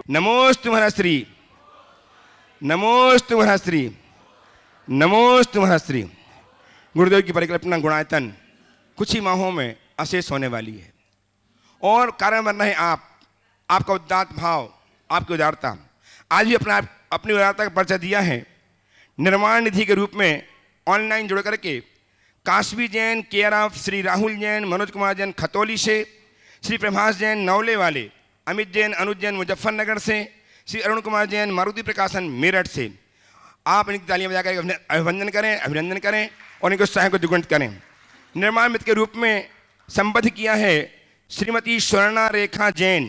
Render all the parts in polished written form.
नमोस्तु महर्षि, नमोस्तु महर्षि, नमोस्तु महर्षि। गुरुदेव की परिकल्पना गुणायतन कुछ ही माहों में अशेष होने वाली है और कारण बन रहे आपका उदात्त भाव, आपकी उदारता। आज भी अपनी उदारता का परिचय दिया है निर्माण निधि के रूप में ऑनलाइन जुड़ करके काशवी जैन केयर ऑफ श्री राहुल जैन, मनोज कुमार जैन खतौली से, श्री प्रभास जैन नौले वाले, अमित जैन अनुज जैन मुजफ्फरनगर से, श्री अरुण कुमार जैन मारुति प्रकाशन मेरठ से। आप इनकी तालियां बजाकर अभिनंदन करें और इनके उत्साह को दुगुणित करें। निर्माण मित्र के रूप में संबद्ध किया है श्रीमती स्वर्णा रेखा जैन,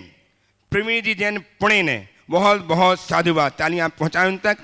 प्रवीण जी जैन पुणे ने। बहुत बहुत साधुवाद, तालियां आप पहुँचाएं उन तक।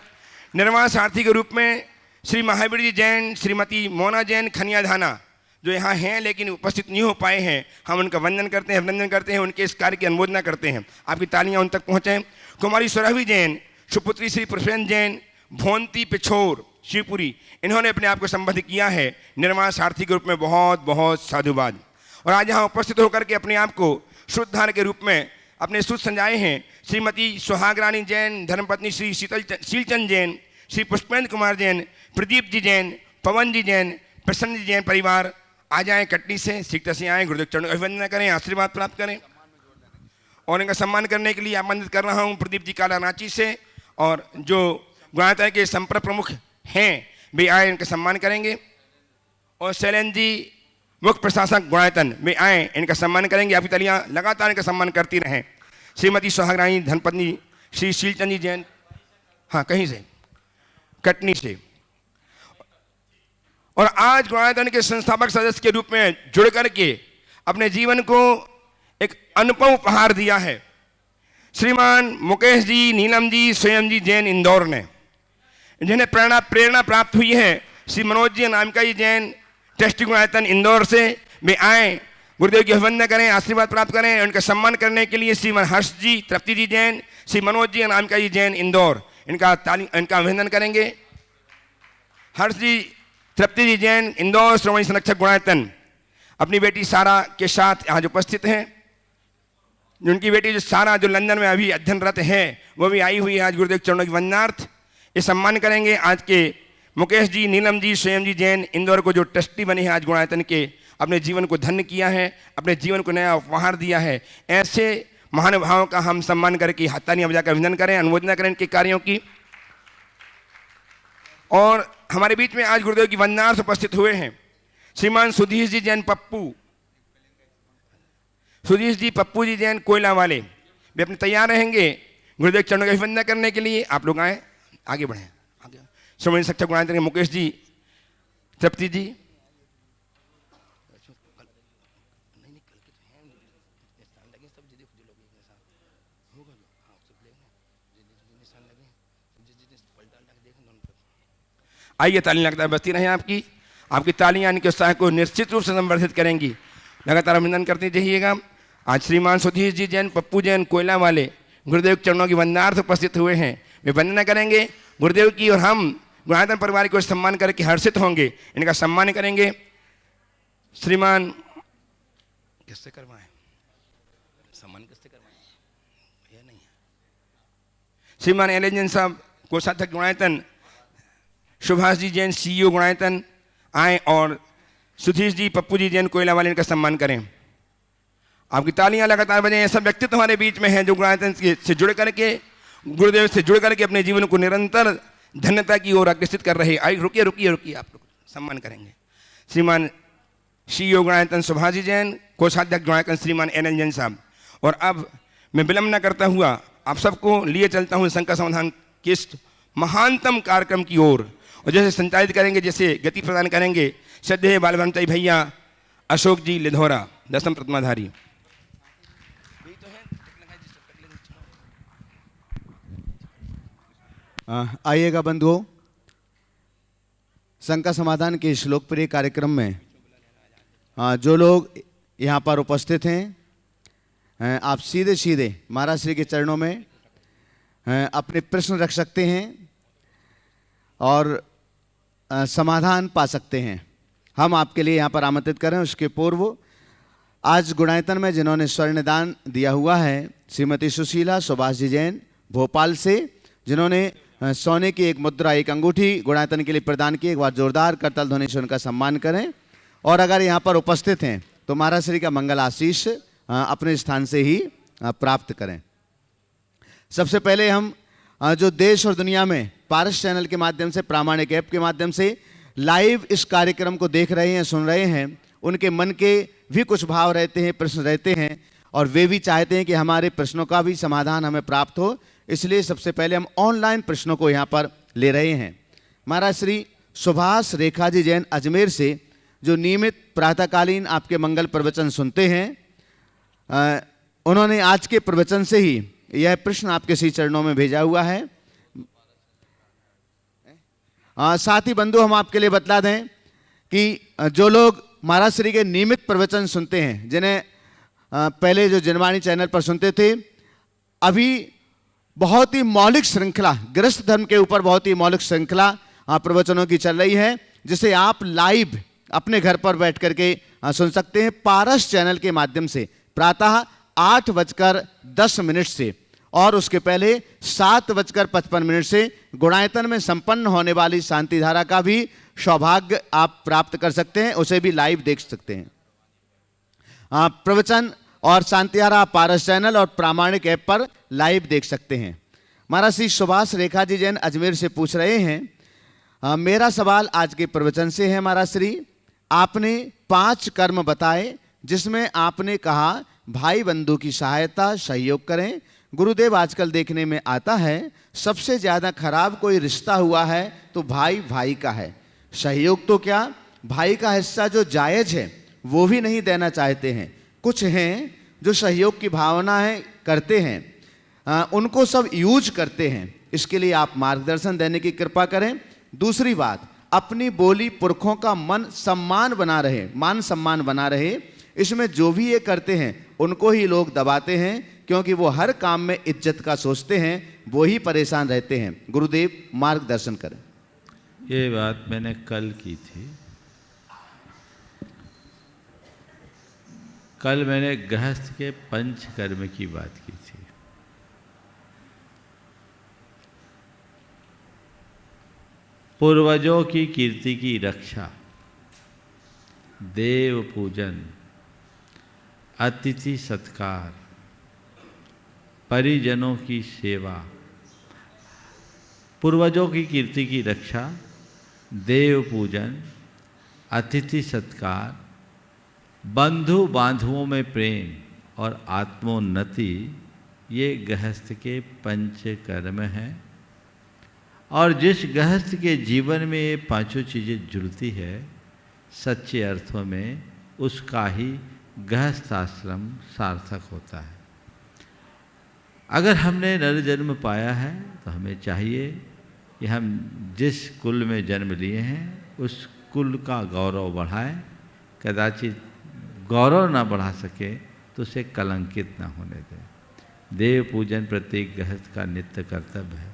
निर्माण सारथी के रूप में श्री महावीर जी जैन, श्रीमती मोना जैन खनियाधाना, जो यहाँ हैं लेकिन उपस्थित नहीं हो पाए हैं, हम उनका वंदन करते हैं, अभिनंदन करते हैं, उनके इस कार्य की अनुमोदना करते हैं। आपकी तालियां उन तक पहुँचें। कुमारी सुरभि जैन, सुपुत्री श्री प्रफेन जैन, भोंती पिछोर शिवपुरी, इन्होंने अपने आप को संबद्ध किया है निर्माण सारथी के रूप में। बहुत बहुत साधुवाद। और आज यहाँ उपस्थित होकर के अपने आप को शुद्धार के रूप में अपने सुध संजाए हैं श्रीमती सुहागरानी जैन, धर्मपत्नी श्री शीलचंद जैन, श्री पुष्पेंद्र कुमार जैन, प्रदीप जी जैन, पवन जी जैन, प्रसन्न जी जैन परिवार। आ जाएं कटनी से, सीखता से आएँ, गुरुदेव चरणों अभिवंदना करें, आशीर्वाद प्राप्त करें। और इनका सम्मान करने के लिए आमंत्रित कर रहा हूँ प्रदीप जी काला रांची से, और जो गुणायतन के संपर्क प्रमुख हैं वे आए, इनका सम्मान करेंगे। और शैलेंद्र जी मुख्य प्रशासक गुणायतन वे आए, इनका सम्मान करेंगे। आपकी तालियां लगातार इनका सम्मान करती रहें। श्रीमती सुहागरानी धर्मपत्नी श्री शीलचंद जी जैन, हाँ कहीं से, कटनी से। और आज गुणायतन के संस्थापक सदस्य के रूप में जुड़ करके अपने जीवन को एक अनुपम उपहार दिया है श्रीमान मुकेश जी, नीलम जी, स्वयं जी जैन इंदौर ने, जिन्हें प्रेरणा प्राप्त हुई है श्री मनोज जी नामिका जी जैन ट्रस्टी गुणायतन इंदौर से। वे आए, गुरुदेव की अभिवंदना करें, आशीर्वाद प्राप्त करें। उनका सम्मान करने के लिए श्रीमान हर्ष जी, तृप्ति जी जैन, श्री मनोज जी नामिका जी जैन इंदौर, इनका अभिनंदन करेंगे। हर्ष जी, तृप्ति जी जैन इंदौर श्रोमणी संरक्षक गुणायतन अपनी बेटी सारा के साथ आज उपस्थित हैं। उनकी बेटी जो सारा, जो लंदन में अभी अध्ययनरत है, वो भी आई हुई है आज गुरुदेव चरणों के वंदनार्थ। ये सम्मान करेंगे आज के मुकेश जी, नीलम जी, स्वयं जी जैन इंदौर को, जो ट्रस्टी बने हैं आज गुणायतन के, अपने जीवन को धन्य किया है, अपने जीवन को नया उपहार दिया है। ऐसे महानुभावों का हम सम्मान करके तालियां बजाकर अभिनंदन करें, अनुमोदना करें इनके कार्यों की। और हमारे बीच में आज गुरुदेव की वंदनार्थ उपस्थित हुए हैं श्रीमान सुधीश जी जैन पप्पू, सुधीश जी पप्पू जी जैन कोयला वाले। वे अपने तैयार रहेंगे गुरुदेव चरणों की अभिवंदना करने के लिए। आप लोग आए, आगे बढ़ें। आगे श्रोमणी संरक्षक गुणायतन के मुकेश जी, तृप्ति जी, आइए, तालियां लगातार बजती रहें। आपकी तालियां इनके उत्साह को निश्चित रूप से संवर्धित करेंगी। लगातार अभिनंदन करते रहिएगा। आज श्रीमान सुधीश जी जैन पप्पू जैन कोयला वाले गुरुदेव चरणों की वंदनार्थ उपस्थित हुए हैं। वे वंदना करेंगे गुरुदेव की, और हम गुणायतन परिवार को सम्मान करके हर्षित होंगे। इनका सम्मान करेंगे। श्रीमान किससे करवाएं सम्मान, किससे करवाएं, ये नहीं है। श्रीमान एलेजन साहब कोषाध्यक्ष गुणायतन, सुभाष जी जैन सीईओ गुणायतन आए, और सुधीश जी पप्पू जी जैन कोयला वाले, इनका सम्मान करें। आपकी तालियां लगातार बजें। ऐसा व्यक्तित्व हमारे बीच में है जो गुणायतन से जुड़ करके, गुरुदेव से जुड़ करके अपने जीवन को निरंतर धन्यता की ओर अग्रसित कर रहे। आइए, रुकिए, आप लोग सम्मान करेंगे। श्रीमान सीईओ गुणायतन सुभाष जी जैन, कोषाध्यक्ष गुणायतन श्रीमान एन जैन साहब। और अब मैं विलंब न करता हुआ आप सबको लिए चलता हूँ संकट समाधान के इस महानतम कार्यक्रम की ओर, और जैसे संचालित करेंगे, जैसे गति प्रदान करेंगे श्रद्धेय बाल ब्रह्मचारी भैया अशोक जी लिधौरा, 10वीं प्रतिमाधारी। आइएगा बंधुओं, संकट समाधान के इस लोकप्रिय कार्यक्रम में जो लोग यहाँ पर उपस्थित हैं, आप सीधे सीधे महाराज श्री के चरणों में अपने प्रश्न रख सकते हैं और समाधान पा सकते हैं। हम आपके लिए यहाँ पर आमंत्रित करें। उसके पूर्व आज गुणायतन में जिन्होंने स्वर्णदान दिया हुआ है श्रीमती सुशीला सुभाष जी जैन भोपाल से, जिन्होंने सोने की एक मुद्रा एक अंगूठी गुणायतन के लिए प्रदान की। एक बार जोरदार करताल ध्वनि से उनका सम्मान करें। और अगर यहाँ पर उपस्थित हैं तो महाराज श्री का मंगल आशीष अपने स्थान से ही प्राप्त करें। सबसे पहले हम जो देश और दुनिया में पारस चैनल के माध्यम से, प्रामाणिक ऐप के माध्यम से लाइव इस कार्यक्रम को देख रहे हैं, सुन रहे हैं, उनके मन के भी कुछ भाव रहते हैं, प्रश्न रहते हैं, और वे भी चाहते हैं कि हमारे प्रश्नों का भी समाधान हमें प्राप्त हो। इसलिए सबसे पहले हम ऑनलाइन प्रश्नों को यहाँ पर ले रहे हैं। महाराज श्री सुभाष रेखा जी जैन अजमेर से, जो नियमित प्रातःकालीन आपके मंगल प्रवचन सुनते हैं, उन्होंने आज के प्रवचन से ही यह प्रश्न आपके श्री चरणों में भेजा हुआ है। साथ ही बंधु हम आपके लिए बतला दें कि जो लोग महाराज श्री के नियमित प्रवचन सुनते हैं, जिन्हें पहले जो जनवाणी चैनल पर सुनते थे, अभी बहुत ही मौलिक श्रृंखला गृहस्थ धर्म के ऊपर बहुत ही मौलिक श्रृंखला प्रवचनों की चल रही है, जिसे आप लाइव अपने घर पर बैठ करके सुन सकते हैं पारस चैनल के माध्यम से प्रातः 8:10 से, और उसके पहले 7:55 से गुणायतन में संपन्न होने वाली शांति धारा का भी सौभाग्य आप प्राप्त कर सकते हैं, उसे भी लाइव देख सकते हैं। प्रवचन और शांति धारा पारस चैनल और प्रामाणिक ऐप पर लाइव देख सकते हैं। महाराज श्री सुभाष रेखा जी जैन अजमेर से पूछ रहे हैं, मेरा सवाल आज के प्रवचन से है। महाराज श्री, आपने 5 कर्म बताए जिसमें आपने कहा भाई बंधु की सहायता सहयोग करें। गुरुदेव, आजकल देखने में आता है सबसे ज़्यादा खराब कोई रिश्ता हुआ है तो भाई भाई का है। सहयोग तो क्या, भाई का हिस्सा जो जायज़ है वो भी नहीं देना चाहते हैं। कुछ हैं जो सहयोग की भावना है करते हैं, उनको सब यूज करते हैं। इसके लिए आप मार्गदर्शन देने की कृपा करें। दूसरी बात, अपनी बोली पुरखों का मान सम्मान बना रहे। इसमें जो भी ये करते हैं उनको ही लोग दबाते हैं, क्योंकि वो हर काम में इज्जत का सोचते हैं, वो ही परेशान रहते हैं। गुरुदेव मार्गदर्शन करें। ये बात मैंने कल की थी। कल मैंने गृहस्थ के पंचकर्म की बात की थी। पूर्वजों की कीर्ति की रक्षा, देव पूजन, अतिथि सत्कार, परिजनों की सेवा। पूर्वजों की कीर्ति की रक्षा, देव पूजन, अतिथि सत्कार, बंधु बांधवों में प्रेम और आत्मोन्नति, ये गृहस्थ के पंचकर्म हैं। और जिस गृहस्थ के जीवन में ये पांचों चीज़ें जुड़ती है सच्चे अर्थों में, उसका ही गृहस्थ आश्रम सार्थक होता है। अगर हमने नर जन्म पाया है तो हमें चाहिए कि हम जिस कुल में जन्म लिए हैं उस कुल का गौरव बढ़ाएं। कदाचित गौरव ना बढ़ा सके तो उसे कलंकित ना होने दें। देव पूजन प्रत्येक गृहस्थ का नित्य कर्तव्य है।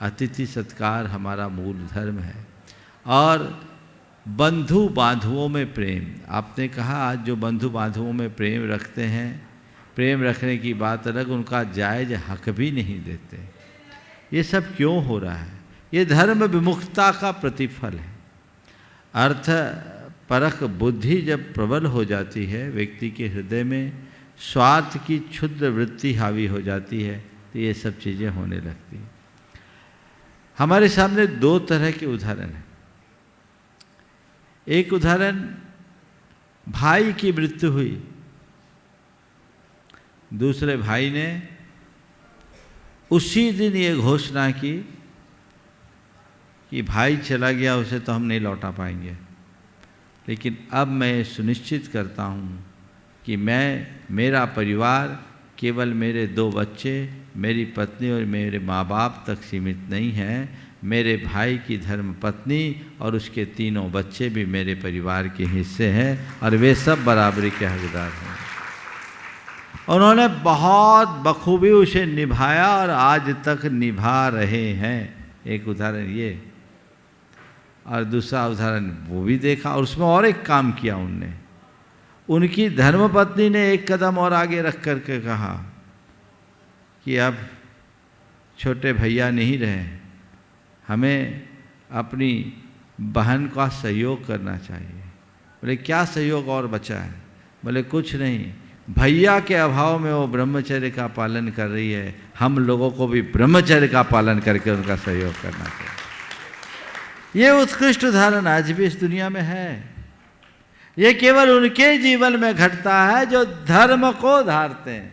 अतिथि सत्कार हमारा मूल धर्म है। और बंधु बांधवों में प्रेम, आपने कहा आज जो बंधु बांधवों में प्रेम रखते हैं, प्रेम रखने की बात अलग, उनका जायज़ हक भी नहीं देते। ये सब क्यों हो रहा है? ये धर्म विमुखता का प्रतिफल है। अर्थ परख बुद्धि जब प्रबल हो जाती है, व्यक्ति के हृदय में स्वार्थ की क्षुद्र वृत्ति हावी हो जाती है, तो ये सब चीज़ें होने लगती हैं। हमारे सामने 2 तरह के उदाहरण हैं। एक उदाहरण, भाई की मृत्यु हुई, दूसरे भाई ने उसी दिन ये घोषणा की कि भाई चला गया, उसे तो हम नहीं लौटा पाएंगे, लेकिन अब मैं सुनिश्चित करता हूँ कि मेरा परिवार केवल मेरे 2 बच्चे, मेरी पत्नी और मेरे माँ बाप तक सीमित नहीं है। मेरे भाई की धर्म पत्नी और उसके 3 बच्चे भी मेरे परिवार के हिस्से हैं और वे सब बराबरी के हकदार हैं। उन्होंने बहुत बखूबी उसे निभाया और आज तक निभा रहे हैं। एक उदाहरण ये, और दूसरा उदाहरण वो भी देखा और उसमें और एक काम किया उनने। उनकी धर्मपत्नी ने एक कदम और आगे रख करके कहा कि अब छोटे भैया नहीं रहे, हमें अपनी बहन का सहयोग करना चाहिए। बोले क्या सहयोग और बचा है? बोले कुछ नहीं, भैया के अभाव में वो ब्रह्मचर्य का पालन कर रही है, हम लोगों को भी ब्रह्मचर्य का पालन करके उनका सहयोग करना चाहिए। ये उत्कृष्ट उदाहरण आज भी इस दुनिया में है। ये केवल उनके जीवन में घटता है जो धर्म को धारते हैं।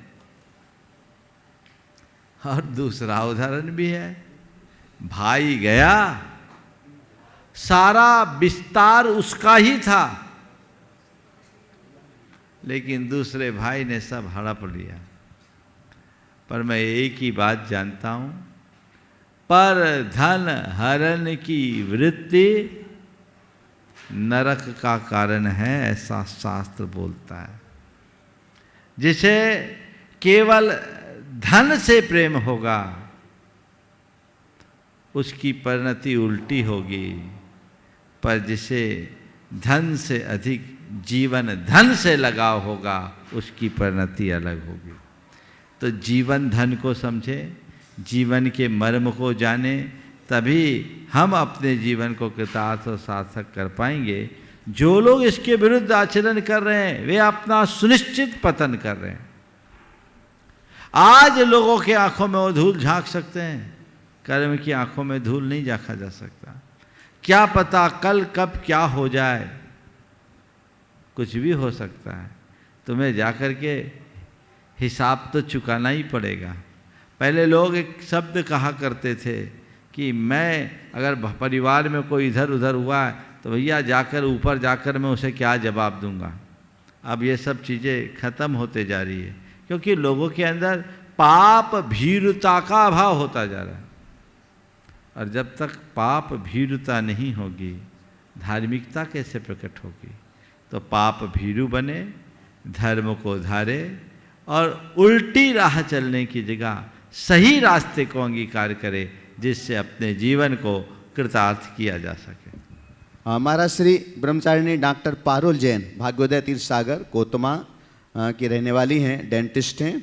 और दूसरा उदाहरण भी है, भाई गया, सारा विस्तार उसका ही था, लेकिन दूसरे भाई ने सब हड़प लिया। पर मैं एक ही बात जानता हूं, पर धन हरण की वृत्ति नरक का कारण है, ऐसा शास्त्र बोलता है। जिसे केवल धन से प्रेम होगा उसकी परिणति उल्टी होगी, पर जिसे धन से अधिक जीवन धन से लगाव होगा उसकी परिणति अलग होगी। तो जीवन धन को समझे, जीवन के मर्म को जाने, तभी हम अपने जीवन को कृतार्थ और सार्थक कर पाएंगे। जो लोग इसके विरुद्ध आचरण कर रहे हैं वे अपना सुनिश्चित पतन कर रहे हैं। आज लोगों के आंखों में वो धूल झांक सकते हैं, कर्म की आंखों में धूल नहीं झांका जा सकता। क्या पता कल कब क्या हो जाए, कुछ भी हो सकता है। तुम्हें जाकर के हिसाब तो चुकाना ही पड़ेगा। पहले लोग एक शब्द कहा करते थे कि मैं अगर परिवार में कोई इधर उधर हुआ है तो भैया जाकर ऊपर जाकर मैं उसे क्या जवाब दूंगा। अब ये सब चीज़ें खत्म होते जा रही है, क्योंकि लोगों के अंदर पाप भीरुता का अभाव होता जा रहा है। और जब तक पाप भीरुता नहीं होगी, धार्मिकता कैसे प्रकट होगी? तो पाप भीरु बने, धर्म को धारे और उल्टी राह चलने की जगह सही रास्ते को अंगीकार करे, जिससे अपने जीवन को कृतार्थ किया जा सके। महाराज श्री ब्रह्मचारिणी डॉक्टर पारुल जैन भाग्योदय तीर्थ सागर कोतमा की रहने वाली हैं, डेंटिस्ट हैं।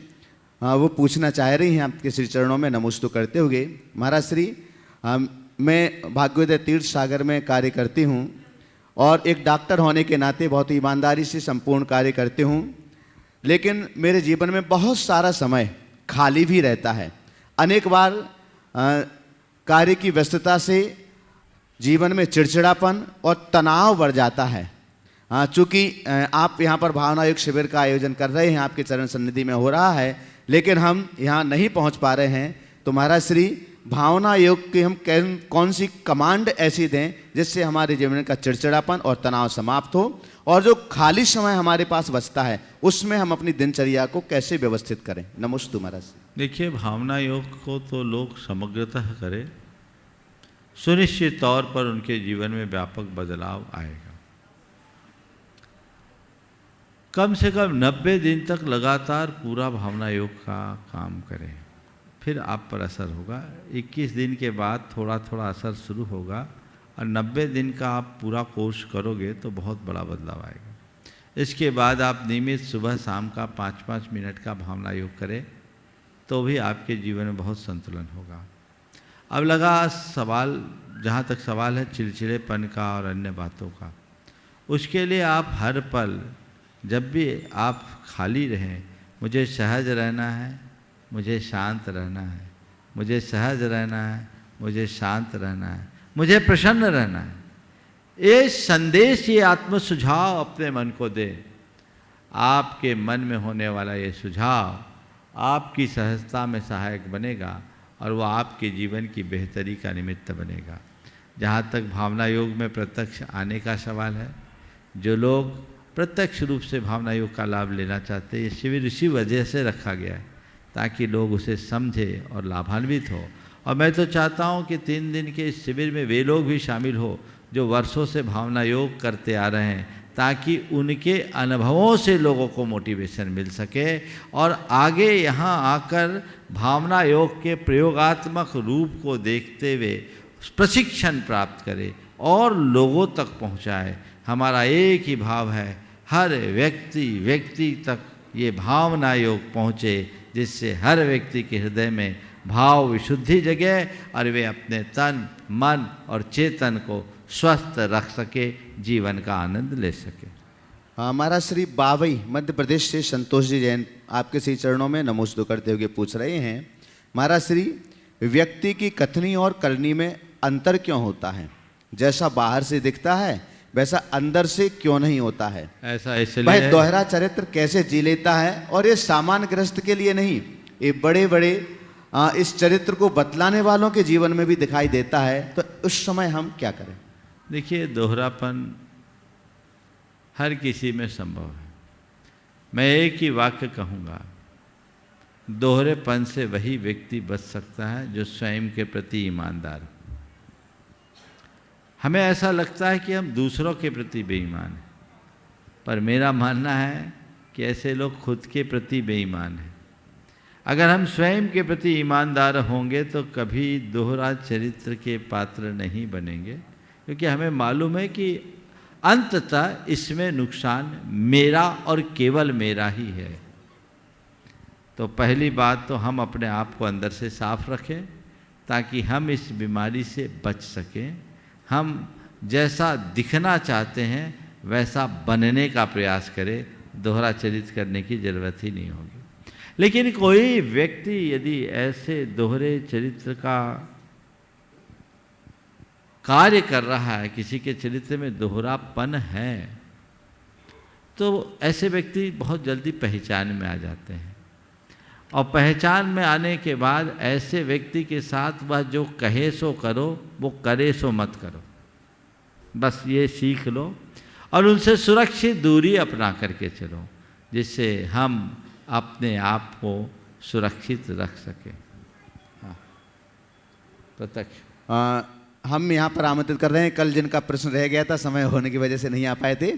वो पूछना चाह रही हैं आपके श्री चरणों में नमोस्तु करते हुए। महाराज श्री, मैं भाग्योदय तीर्थ सागर में कार्य करती हूँ और एक डॉक्टर होने के नाते बहुत ईमानदारी से संपूर्ण कार्य करती हूँ, लेकिन मेरे जीवन में बहुत सारा समय खाली भी रहता है। अनेक बार कार्य की व्यस्तता से जीवन में चिड़चिड़ापन और तनाव बढ़ जाता है। चूँकि आप यहाँ पर भावना योग शिविर का आयोजन कर रहे हैं, आपके चरण सन्निधि में हो रहा है, लेकिन हम यहाँ नहीं पहुँच पा रहे हैं। तो महाराज श्री, भावना योग की हम कौन सी कमांड ऐसी दें जिससे हमारे जीवन का चिड़चिड़ापन और तनाव समाप्त हो, और जो खाली समय हमारे पास बचता है उसमें हम अपनी दिनचर्या को कैसे व्यवस्थित करें? नमोस्तु महाराज। देखिए, भावना योग को तो लोग समग्रतः करें, सुनिश्चित तौर पर उनके जीवन में व्यापक बदलाव आएगा। कम से कम 90 दिन तक लगातार पूरा भावना योग का काम करें, फिर आप पर असर होगा। 21 दिन के बाद थोड़ा थोड़ा असर शुरू होगा, और 90 दिन का आप पूरा कोर्स करोगे तो बहुत बड़ा बदलाव आएगा। इसके बाद आप नियमित सुबह शाम का 5-5 मिनट का भावना योग करें तो भी आपके जीवन में बहुत संतुलन होगा। अब लगा सवाल, जहाँ तक सवाल है चिड़चिड़ेपन का और अन्य बातों का, उसके लिए आप हर पल जब भी आप खाली रहें, मुझे सहज रहना है, मुझे शांत रहना है, मुझे सहज रहना है, मुझे शांत रहना है, मुझे प्रसन्न रहना है, ये संदेश, ये आत्म सुझाव अपने मन को दे। आपके मन में होने वाला ये सुझाव आपकी सहजता में सहायक बनेगा और वह आपके जीवन की बेहतरी का निमित्त बनेगा। जहाँ तक भावना योग में प्रत्यक्ष आने का सवाल है, जो लोग प्रत्यक्ष रूप से भावना योग का लाभ लेना चाहते हैं, ये शिविर इसी वजह से रखा गया है ताकि लोग उसे समझें और लाभान्वित हो। और मैं तो चाहता हूँ कि 3 दिन के इस शिविर में वे लोग भी शामिल हो जो वर्षों से भावना योग करते आ रहे हैं, ताकि उनके अनुभवों से लोगों को मोटिवेशन मिल सके और आगे यहाँ आकर भावना योग के प्रयोगात्मक रूप को देखते हुए प्रशिक्षण प्राप्त करें और लोगों तक पहुँचाए। हमारा एक ही भाव है, हर व्यक्ति तक ये भावना योग पहुँचे, जिससे हर व्यक्ति के हृदय में भाव विशुद्धि जगे और वे अपने तन मन और चेतन को स्वस्थ रख सके, जीवन का आनंद ले सके। हमारा श्री बावई मध्य प्रदेश से संतोष जी जैन आपके श्री चरणों में नमोस्तु करते हुए पूछ रहे हैं, महाराज श्री, व्यक्ति की कथनी और करनी में अंतर क्यों होता है? जैसा बाहर से दिखता है वैसा अंदर से क्यों नहीं होता है? ऐसा इसलिए वह दोहरा चरित्र कैसे जी लेता है? और ये सामान्य गृहस्थ के लिए नहीं, ये बड़े बड़े इस चरित्र को बतलाने वालों के जीवन में भी दिखाई देता है, तो उस समय हम क्या करें? देखिए, दोहरापन हर किसी में संभव है। मैं एक ही वाक्य कहूँगा, दोहरेपन से वही व्यक्ति बच सकता है जो स्वयं के प्रति ईमानदार हो। हमें ऐसा लगता है कि हम दूसरों के प्रति बेईमान हैं, पर मेरा मानना है कि ऐसे लोग खुद के प्रति बेईमान हैं। अगर हम स्वयं के प्रति ईमानदार होंगे तो कभी दोहरा चरित्र के पात्र नहीं बनेंगे, क्योंकि हमें मालूम है कि अंततः इसमें नुकसान मेरा और केवल मेरा ही है। तो पहली बात तो हम अपने आप को अंदर से साफ रखें ताकि हम इस बीमारी से बच सकें। हम जैसा दिखना चाहते हैं वैसा बनने का प्रयास करें, दोहरा चरित्र करने की ज़रूरत ही नहीं होगी। लेकिन कोई व्यक्ति यदि ऐसे दोहरे चरित्र का कार्य कर रहा है, किसी के चरित्र में दोहरापन है, तो ऐसे व्यक्ति बहुत जल्दी पहचान में आ जाते हैं। और पहचान में आने के बाद ऐसे व्यक्ति के साथ वह जो कहे सो करो, वो करे सो मत करो, बस ये सीख लो और उनसे सुरक्षित दूरी अपना करके चलो, जिससे हम अपने आप को सुरक्षित रख सकें। हाँ, प्रत्यक्ष हम यहाँ पर आमंत्रित कर रहे हैं, कल जिनका प्रश्न रह गया था, समय होने की वजह से नहीं आ पाए थे,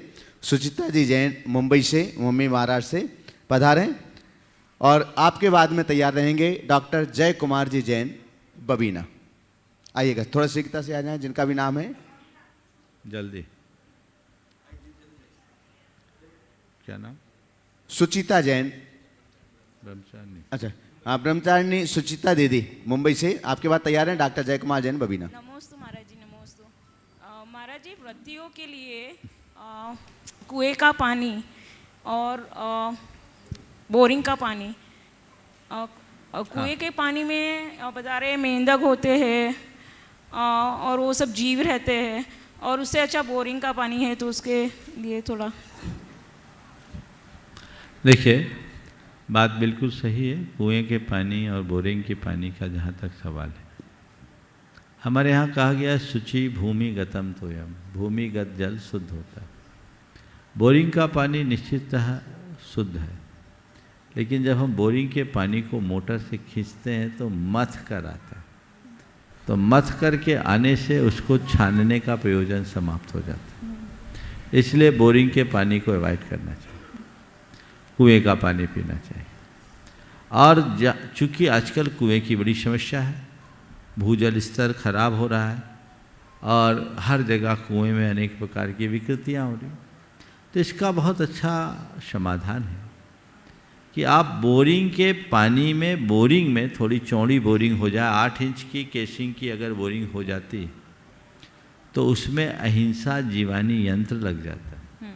सुचिता जी जैन मुंबई से, मुंबई महाराष्ट्र से पधारें। और आपके बाद में तैयार रहेंगे डॉक्टर जय कुमार जी जैन बबीना। आइएगा, थोड़ा शीघ्रता से आ जाएं, जिनका भी नाम है। जल्दी, क्या नाम? सुचिता जैन। ब्रह्मचारिणी। अच्छा, हाँ, ब्रह्मचारिणी सुचिता दीदी मुंबई से। आपके बाद तैयार हैं डॉक्टर जय कुमार जैन बबीना। नमोस्तु महाराज जी, नमोस्तु। महाराज जी, व्रतियों के लिए कुएं का पानी और बोरिंग का पानी, कुएं के पानी में बेचारे मेंढक होते हैं और वो सब जीव रहते हैं, और उससे अच्छा बोरिंग का पानी है, तो उसके लिए थोड़ा देखिए, बात बिल्कुल सही है। कुएं के पानी और बोरिंग के पानी का जहाँ तक सवाल है, हमारे यहाँ कहा गया शुचि भूमिगतम तोयम, भूमिगत जल शुद्ध होता है। बोरिंग का पानी निश्चिततः शुद्ध है, लेकिन जब हम बोरिंग के पानी को मोटर से खींचते हैं तो मथ कर आता है, तो मथ करके आने से उसको छानने का प्रयोजन समाप्त हो जाता है। इसलिए बोरिंग के पानी को अवॉइड करना चाहिए, कुएं का पानी पीना चाहिए। और चूँकि आजकल कुएं की बड़ी समस्या है, भूजल स्तर खराब हो रहा है और हर जगह कुएं में अनेक प्रकार की विकृतियाँ हो रही, तो इसका बहुत अच्छा समाधान है कि आप बोरिंग के पानी में, बोरिंग में थोड़ी चौड़ी बोरिंग हो जाए, 8 इंच की केसिंग की अगर बोरिंग हो जाती तो उसमें अहिंसा जीवानी यंत्र लग जाता है।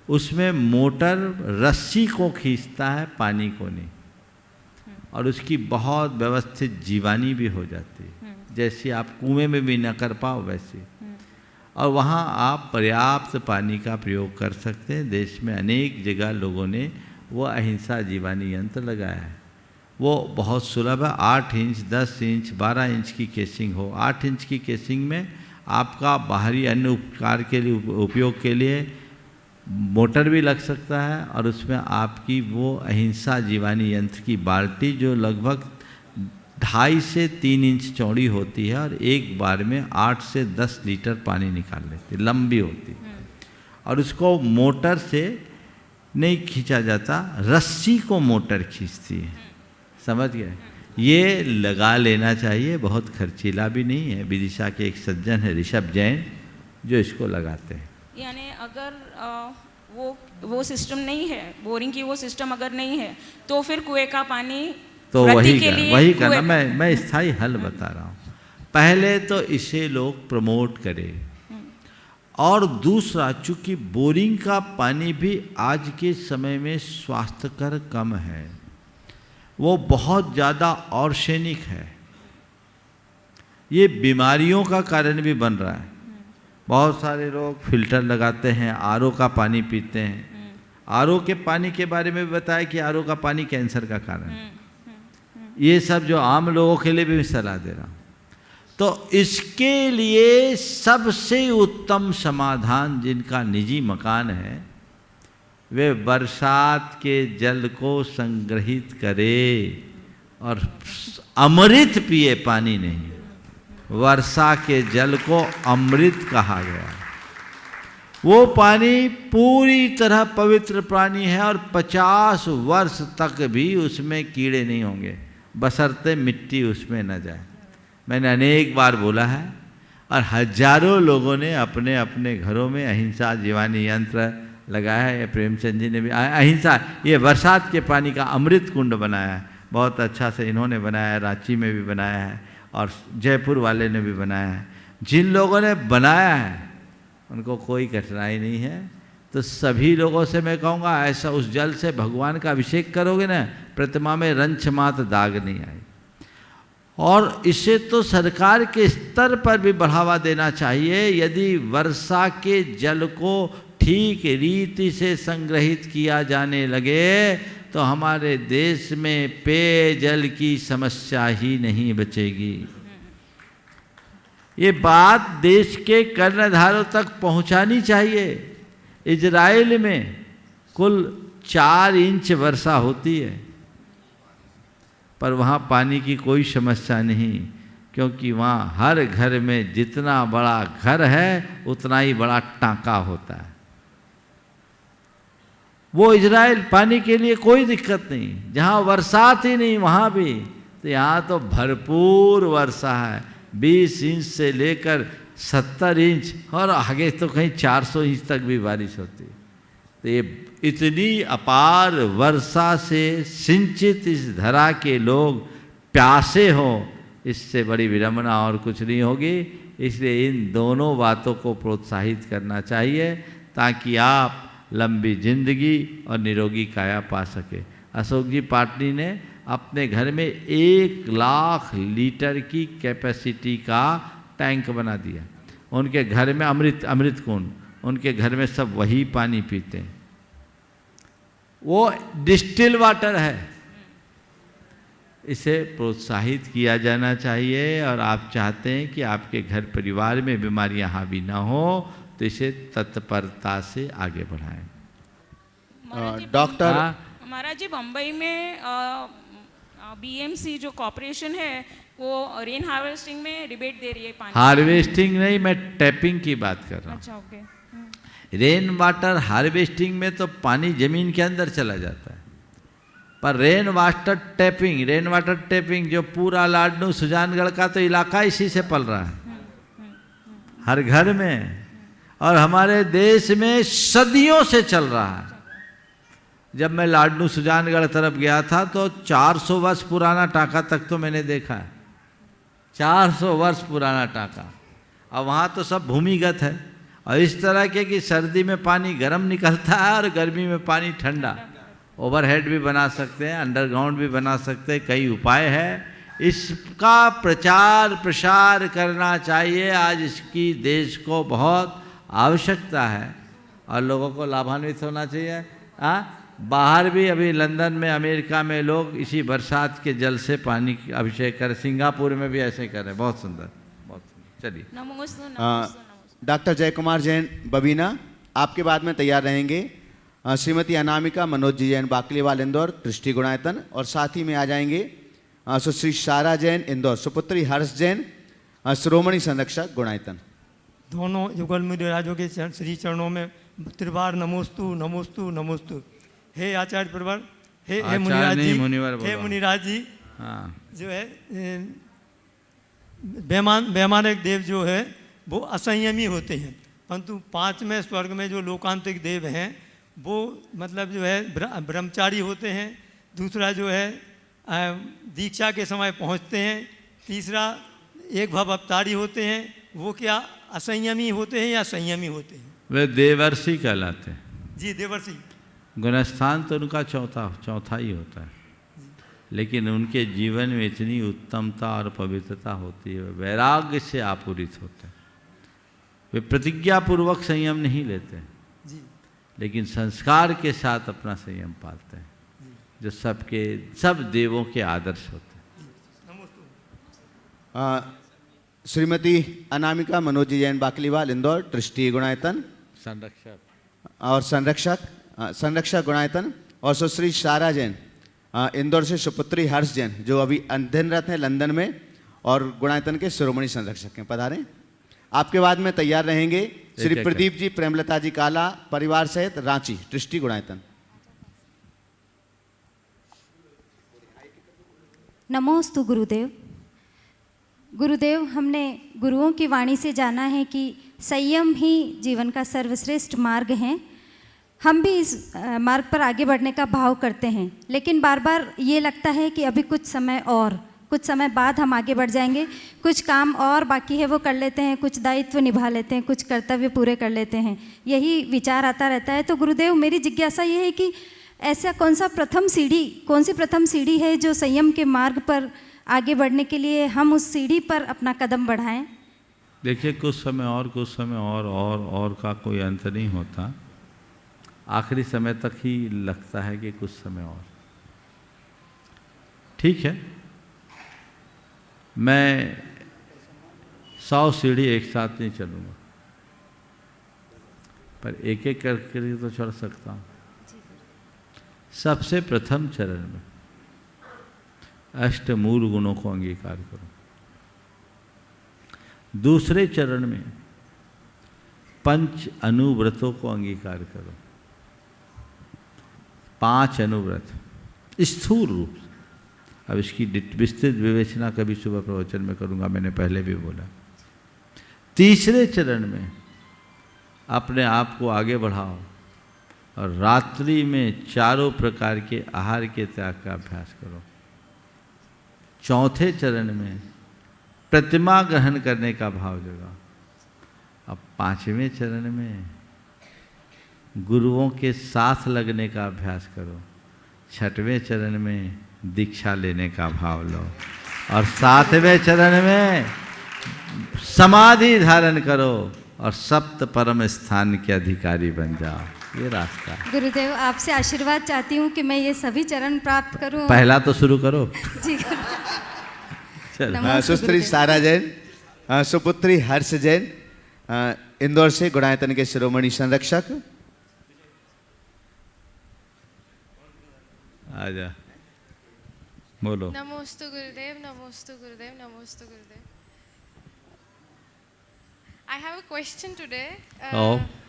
उसमें मोटर रस्सी को खींचता है, पानी को नहीं, और उसकी बहुत व्यवस्थित जीवानी भी हो जाती है, जैसी आप कुएं में भी न कर पाओ वैसी। और वहाँ आप पर्याप्त पानी का प्रयोग कर सकते हैं। देश में अनेक जगह लोगों ने वो अहिंसा जीवानी यंत्र लगाया है, वो बहुत सुलभ है। 8 इंच, 10 इंच, 12 इंच की केसिंग हो, 8 इंच की केसिंग में आपका बाहरी अन्य उपकार के लिए, उपयोग के लिए मोटर भी लग सकता है, और उसमें आपकी वो अहिंसा जीवानी यंत्र की बाल्टी जो लगभग 2.5 से 3 इंच चौड़ी होती है और एक बार में 8 से 10 लीटर पानी निकाल लेती है, लंबी होती है। और उसको मोटर से नहीं खींचा जाता, रस्सी को मोटर खींचती है, समझ गए? ये लगा लेना चाहिए, बहुत खर्चीला भी नहीं है। विदिशा के एक सज्जन है ऋषभ जैन, जो इसको लगाते हैं। यानी अगर वो सिस्टम नहीं है, बोरिंग की वो सिस्टम अगर नहीं है तो फिर कुएं का पानी तो व्रती के लिए वही करना। कुएं का- मैं स्थायी हल बता रहा हूँ। पहले तो इसे लोग प्रमोट करें, और दूसरा, चूंकि बोरिंग का पानी भी आज के समय में स्वास्थ्यकर कम है, वो बहुत ज़्यादा ऑर्सेनिक है, ये बीमारियों का कारण भी बन रहा है। बहुत सारे लोग फिल्टर लगाते हैं, आरओ का पानी पीते हैं। आरओ के पानी के बारे में भी बताया कि आरओ का पानी कैंसर का कारण है। ये सब जो आम लोगों के लिए भी मैं सलाह दे रहा हूँ। तो इसके लिए सबसे उत्तम समाधान, जिनका निजी मकान है, वे बरसात के जल को संग्रहित करे और अमृत पिए, पानी नहीं। वर्षा के जल को अमृत कहा गया। वो पानी पूरी तरह पवित्र पानी है और 50 वर्ष तक भी उसमें कीड़े नहीं होंगे, बशर्ते मिट्टी उसमें न जाए। मैंने अनेक बार बोला है, और हजारों लोगों ने अपने अपने घरों में अहिंसा जीवानी यंत्र लगाया है। प्रेमचंद जी ने भी अहिंसा, ये बरसात के पानी का अमृत कुंड बनाया है, बहुत अच्छा से इन्होंने बनाया है, रांची में भी बनाया है और जयपुर वाले ने भी बनाया है। जिन लोगों ने बनाया है उनको कोई कठिनाई नहीं है। तो सभी लोगों से मैं कहूँगा, ऐसा उस जल से भगवान का अभिषेक करोगे ना, प्रतिमा में रंच मात्र दाग नहीं आए। और इसे तो सरकार के स्तर पर भी बढ़ावा देना चाहिए। यदि वर्षा के जल को ठीक रीति से संग्रहित किया जाने लगे तो हमारे देश में पेयजल की समस्या ही नहीं बचेगी। ये बात देश के कर्णधारों तक पहुंचानी चाहिए। इजराइल में कुल 4 इंच वर्षा होती है, पर वहाँ पानी की कोई समस्या नहीं, क्योंकि वहाँ हर घर में जितना बड़ा घर है उतना ही बड़ा टांका होता है। वो इजराइल, पानी के लिए कोई दिक्कत नहीं। जहाँ बरसात ही नहीं वहाँ भी, तो यहाँ तो भरपूर वर्षा है। 20 इंच से लेकर 70 इंच और आगे तो कहीं 400 इंच तक भी बारिश होती है। तो ये इतनी अपार वर्षा से सिंचित इस धरा के लोग प्यासे हों, इससे बड़ी विडंबना और कुछ नहीं होगी। इसलिए इन दोनों बातों को प्रोत्साहित करना चाहिए ताकि आप लंबी जिंदगी और निरोगी काया पा सके। अशोक जी पाटनी ने अपने घर में 1 लाख लीटर की कैपेसिटी का टैंक बना दिया। उनके घर में अमृत कुंड, उनके घर में सब वही पानी पीते हैं। वो डिस्टिल वाटर है। इसे प्रोत्साहित किया जाना चाहिए। और आप चाहते हैं कि आपके घर परिवार में बीमारियां हावी ना हो, तो इसे तत्परता से आगे बढ़ाएं। डॉक्टर महाराज जी, बम्बई में बीएमसी जो कॉर्पोरेशन है वो रेन हार्वेस्टिंग में रिबेट दे रही है पानी। हार्वेस्टिंग नहीं, मैं टैपिंग की बात कर रहा हूँ। अच्छा, ओके। रेन वाटर हार्वेस्टिंग में तो पानी जमीन के अंदर चला जाता है, पर रेन वाटर टैपिंग जो पूरा लाडनू सुजानगढ़ का तो इलाका इसी से पल रहा है, हर घर में, और हमारे देश में सदियों से चल रहा है। जब मैं लाडनू सुजानगढ़ तरफ गया था तो 400 वर्ष पुराना टाँका तक तो मैंने देखा है। 400 वर्ष पुराना टाँका। और वहाँ तो सब भूमिगत है, और इस तरह के कि सर्दी में पानी गर्म निकलता है और गर्मी में पानी ठंडा। ओवरहेड भी बना सकते हैं, अंडरग्राउंड भी बना सकते हैं, कई उपाय है। इसका प्रचार प्रसार करना चाहिए। आज इसकी देश को बहुत आवश्यकता है और लोगों को लाभान्वित होना चाहिए। बाहर भी अभी लंदन में, अमेरिका में लोग इसी बरसात के जल से पानी की अभिषेक कर, सिंगापुर में भी ऐसे कर रहे हैं। बहुत सुंदर, बहुत सुंदर। चलिए, नमोस्तु। डॉक्टर जय कुमार जैन बबीना, आपके बाद में तैयार रहेंगे श्रीमती अनामिका मनोज जी जैन बाकलीवाल इंदौर दृष्टि गुणायतन, और साथ ही में आ जाएंगे सुश्री सारा जैन इंदौर, सुपुत्री हर्ष जैन श्रोमणी संरक्षक गुणायतन। दोनों युगल मुनिराजों के श्री चरणों में त्रिवार नमोस्तु नमोस्तु नमोस्तु। हे आचार्य परिवार, हे मुनिराज जी, हे मुनिराज जी, जो है वैमानिक देव जो है वो असंयमी होते हैं, परंतु 5वें स्वर्ग में जो लोकांतिक देव हैं वो मतलब जो है ब्रह्मचारी होते हैं। दूसरा जो है दीक्षा के समय पहुंचते हैं। तीसरा एक भव अवतारी होते हैं, वो क्या असंयमी होते हैं या संयमी होते हैं? वे देवर्षि कहलाते हैं। जी, देवर्षि। गुणस्थान तो उनका चौथा ही होता है, लेकिन उनके जीवन में इतनी उत्तमता और पवित्रता होती है, वैराग्य से आपूरित होते हैं। वे प्रतिज्ञापूर्वक संयम नहीं लेते हैं, जी, लेकिन संस्कार के साथ अपना संयम पालते हैं, जो सब देवों के आदर्श होते हैं। श्रीमती अनामिका मनोज जैन बाकलीवाल, इंदौर, ट्रस्टी गुणायतन और संरक्षक गुणायतन, और सुश्री सारा जैन इंदौर से सुपुत्री हर्ष जैन, जो अभी अध्ययनरत हैं लंदन में और गुणायतन के शिरोमणि संरक्षक हैं, पधारें। आपके बाद में तैयार रहेंगे श्री प्रदीप जी प्रेमलता जी काला, परिवार सहित, रांची, ट्रस्टी गुणायतन। नमोस्तु गुरुदेव। गुरुदेव, हमने गुरुओं की वाणी से जाना है कि संयम ही जीवन का सर्वश्रेष्ठ मार्ग है। हम भी इस मार्ग पर आगे बढ़ने का भाव करते हैं, लेकिन बार बार ये लगता है कि अभी कुछ समय बाद हम आगे बढ़ जाएंगे। कुछ काम और बाकी है वो कर लेते हैं, कुछ दायित्व निभा लेते हैं, कुछ कर्तव्य पूरे कर लेते हैं, यही विचार आता रहता है। तो गुरुदेव, मेरी जिज्ञासा ये है कि ऐसा कौन सी प्रथम सीढ़ी है जो संयम के मार्ग पर आगे बढ़ने के लिए हम उस सीढ़ी पर अपना कदम बढ़ाएं? देखिए, कुछ समय और का कोई अंत नहीं होता। आखिरी समय तक ही लगता है कि कुछ समय और। ठीक है, मैं 100 सीढ़ी एक साथ नहीं चलूँगा, पर एक एक करके तो चढ़ सकता हूँ। सबसे प्रथम चरण में अष्टमूल गुणों को अंगीकार करो। दूसरे चरण में 5 अनुव्रतों को अंगीकार करो। 5 अनुव्रत स्थूल रूप। अब इसकी विस्तृत विवेचना कभी सुबह प्रवचन में करूंगा, मैंने पहले भी बोला। तीसरे चरण में अपने आप को आगे बढ़ाओ और रात्रि में 4 प्रकार के आहार के त्याग का अभ्यास करो। चौथे चरण में प्रतिमा ग्रहण करने का भाव जगाओ। अब 5वें चरण में गुरुओं के साथ लगने का अभ्यास करो। 6वें चरण में दीक्षा लेने का भाव लो और 7वें चरण में समाधि धारण करो और सप्त परम स्थान के अधिकारी बन जाओ। ये रास्ता है। गुरुदेव, आपसे आशीर्वाद चाहती हूँ कि मैं ये सभी चरण प्राप्त करूँ। पहला तो शुरू करो। जी। सुश्री सारा जैन, सुपुत्री हर्ष जैन, इंदौर से, गुणायतन के शिरोमणि संरक्षक। आजा, बोलो। नमोस्तु गुरुदेव, नमोस्तु गुरुदेव, नमोस्तु गुरुदेव। I have a question today.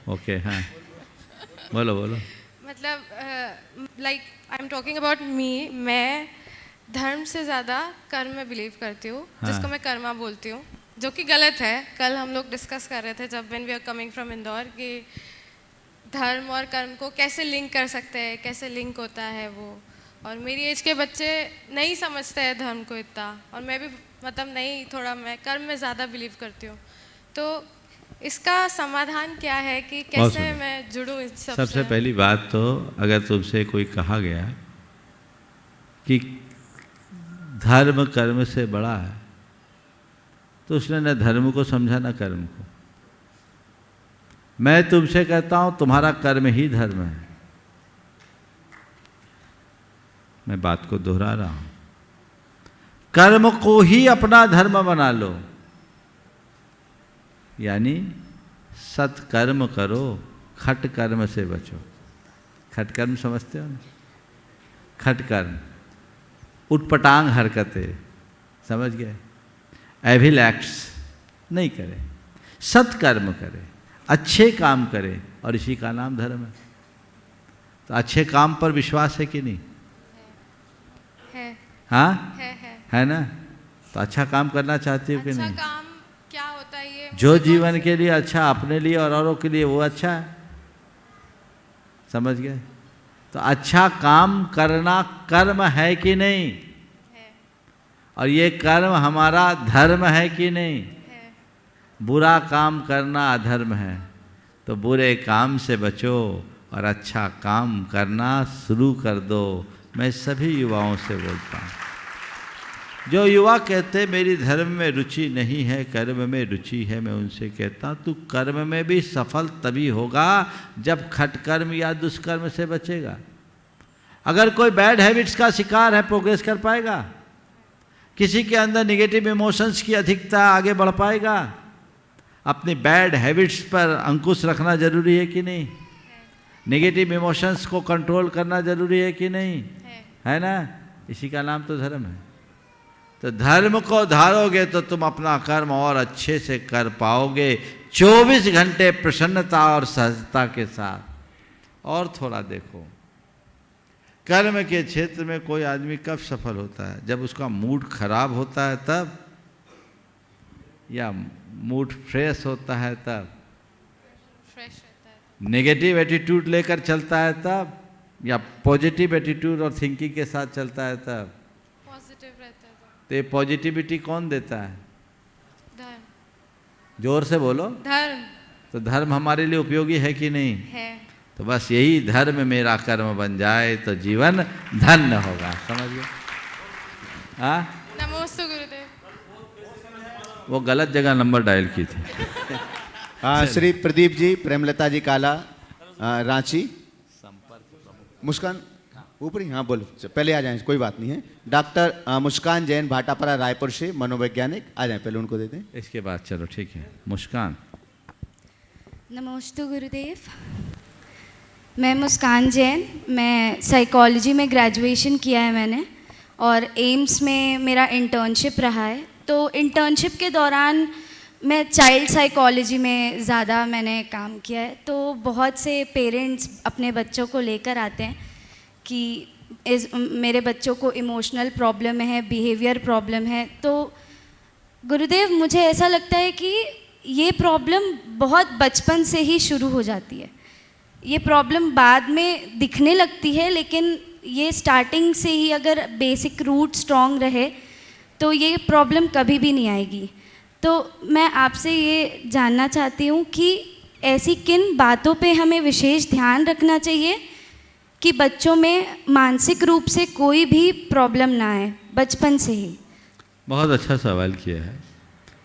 Okay, हाँ, बोलो। मतलब like I'm talking about me. मैं धर्म से ज़्यादा कर्म में बिलीव करती हूँ, जिसको मैं कर्मा बोलती हूँ, जो कि गलत है। कल हम लोग डिस्कस कर रहे थे जब when we are coming from Indore, कि धर्म और कर्म को कैसे लिंक कर सकते हैं, कैसे लिंक होता है वो। और मेरी एज के बच्चे नहीं समझते हैं धर्म को इतना, और मैं भी मतलब नहीं, थोड़ा मैं कर्म में ज़्यादा बिलीव करती हूँ। तो इसका समाधान क्या है कि कैसे मैं जुड़ूँ इस सब से? सबसे पहली बात तो, अगर तुमसे कोई कहा गया कि धर्म कर्म से बड़ा है, तो उसने न धर्म को समझा न कर्म को। मैं तुमसे कहता हूं तुम्हारा कर्म ही धर्म है। मैं बात को दोहरा रहा हूं। कर्म को ही अपना धर्म बना लो, यानी सत्कर्म करो, खट कर्म से बचो। खट कर्म समझते हो ना? खट कर्म, उटपटांग हरकतें, समझ गए? एविल एक्ट्स नहीं करें, सत्कर्म करें, अच्छे काम करें, और इसी का नाम धर्म है। तो अच्छे काम पर विश्वास है कि नहीं? है। हाँ, है ना? तो अच्छा काम करना चाहती हो कि अच्छा नहीं? काम क्या होता है ये? जो जीवन के लिए अच्छा, अपने लिए और औरों के लिए, वो अच्छा है। समझ गए? तो अच्छा काम करना कर्म है कि नहीं? है। और ये कर्म हमारा धर्म है कि नहीं? है। बुरा काम करना अधर्म है, तो बुरे काम से बचो और अच्छा काम करना शुरू कर दो। मैं सभी युवाओं से बोलता हूँ, जो युवा कहते मेरी धर्म में रुचि नहीं है, कर्म में रुचि है, मैं उनसे कहता हूँ तू कर्म में भी सफल तभी होगा जब खटकर्म या दुष्कर्म से बचेगा। अगर कोई बैड हैबिट्स का शिकार है, प्रोग्रेस कर पाएगा? किसी के अंदर निगेटिव इमोशंस की अधिकता, आगे बढ़ पाएगा? अपनी बैड हैबिट्स पर अंकुश रखना जरूरी है कि नहीं? नेगेटिव इमोशंस को कंट्रोल करना जरूरी है कि नहीं? है ना? इसी का नाम तो धर्म है। तो धर्म को धारोगे तो तुम अपना कर्म और अच्छे से कर पाओगे, 24 घंटे प्रसन्नता और सहजता के साथ। और थोड़ा देखो, कर्म के क्षेत्र में कोई आदमी कब सफल होता है? जब उसका मूड खराब होता है तब, या मूड फ्रेश होता है तब? फ्रेश रहता है। नेगेटिव एटीट्यूड लेकर चलता है तब, या पॉजिटिव एटीट्यूड और थिंकिंग के साथ चलता है तब? पॉजिटिव रहता है तो ये पॉजिटिविटी कौन देता है? धर्म। जोर से बोलो। धर्म तो धर्म हमारे लिए उपयोगी है कि नहीं? है। तो बस यही धर्म मेरा कर्म बन जाए तो जीवन धन्य होगा। समझ गए? हाँ, नमोस्तु गुरुदेव। वो गलत जगह नंबर डायल की थी। श्री प्रदीप जी, प्रेमलता जी काला, रांची। मुस्कान ऊपर ही, हाँ बोलो, पहले आ जाएं, कोई बात नहीं है। डॉक्टर मुस्कान जैन भाटापारा रायपुर से, मनोवैज्ञानिक, आ जाएं, पहले उनको देते हैं। इसके बाद चलो ठीक है, मुस्कान। नमोस्तु गुरुदेव। मैं मुस्कान जैन, मैं साइकोलॉजी में ग्रेजुएशन किया है मैंने, और एम्स में मेरा इंटर्नशिप रहा है। तो इंटर्नशिप के दौरान मैं चाइल्ड साइकोलॉजी में ज़्यादा मैंने काम किया है। तो बहुत से पेरेंट्स अपने बच्चों को लेकर आते हैं कि मेरे बच्चों को इमोशनल प्रॉब्लम है, बिहेवियर प्रॉब्लम है। तो गुरुदेव, मुझे ऐसा लगता है कि ये प्रॉब्लम बहुत बचपन से ही शुरू हो जाती है। ये प्रॉब्लम बाद में दिखने लगती है, लेकिन ये स्टार्टिंग से ही अगर बेसिक रूट स्ट्रॉन्ग रहे तो ये प्रॉब्लम कभी भी नहीं आएगी। तो मैं आपसे ये जानना चाहती हूँ कि ऐसी किन बातों पे हमें विशेष ध्यान रखना चाहिए कि बच्चों में मानसिक रूप से कोई भी प्रॉब्लम ना आए बचपन से ही। बहुत अच्छा सवाल किया है,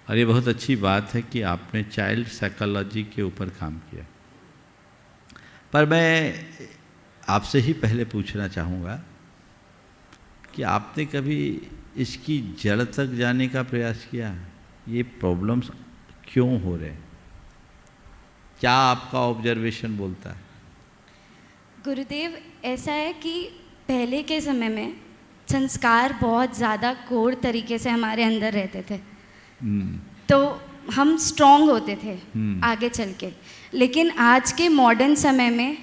और ये बहुत अच्छी बात है कि आपने चाइल्ड साइकोलॉजी के ऊपर काम किया। पर मैं आपसे ही पहले पूछना चाहूँगा कि आपने कभी इसकी जड़ तक जाने का प्रयास किया? ये प्रॉब्लम्स क्यों हो रहे हैं? क्या आपका ऑब्जर्वेशन बोलता है? गुरुदेव, ऐसा है कि पहले के समय में संस्कार बहुत ज़्यादा कोर तरीके से हमारे अंदर रहते थे, तो हम स्ट्रॉन्ग होते थे आगे चल के। लेकिन आज के मॉडर्न समय में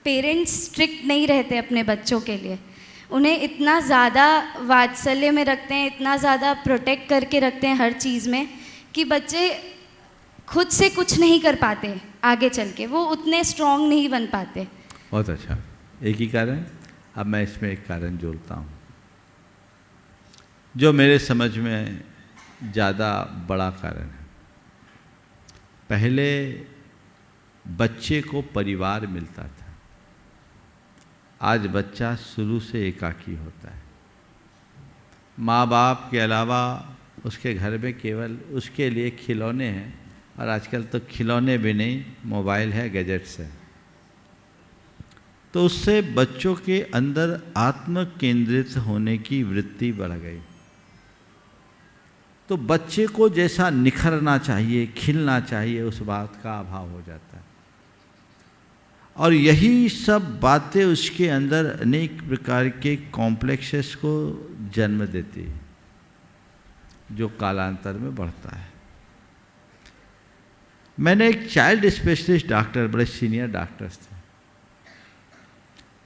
पेरेंट्स स्ट्रिक्ट नहीं रहते अपने बच्चों के लिए। उन्हें इतना ज़्यादा वात्सल्य में रखते हैं, इतना ज़्यादा प्रोटेक्ट करके रखते हैं हर चीज़ में, कि बच्चे खुद से कुछ नहीं कर पाते आगे चल के, वो उतने स्ट्रॉन्ग नहीं बन पाते। बहुत अच्छा, एक ही कारण। अब मैं इसमें एक कारण जोड़ता हूँ जो मेरे समझ में ज़्यादा बड़ा कारण है। पहले बच्चे को परिवार मिलता था, आज बच्चा शुरू से एकाकी होता है। माँ बाप के अलावा उसके घर में केवल उसके लिए खिलौने हैं, और आजकल तो खिलौने भी नहीं, मोबाइल है, गैजेट्स है। तो उससे बच्चों के अंदर आत्म केंद्रित होने की वृत्ति बढ़ गई। तो बच्चे को जैसा निखरना चाहिए, खिलना चाहिए, उस बात का अभाव हो जाता है। और यही सब बातें उसके अंदर अनेक प्रकार के कॉम्प्लेक्सेस को जन्म देती है, जो कालांतर में बढ़ता है। मैंने एक चाइल्ड स्पेशलिस्ट डॉक्टर, बड़े सीनियर डॉक्टर्स थे,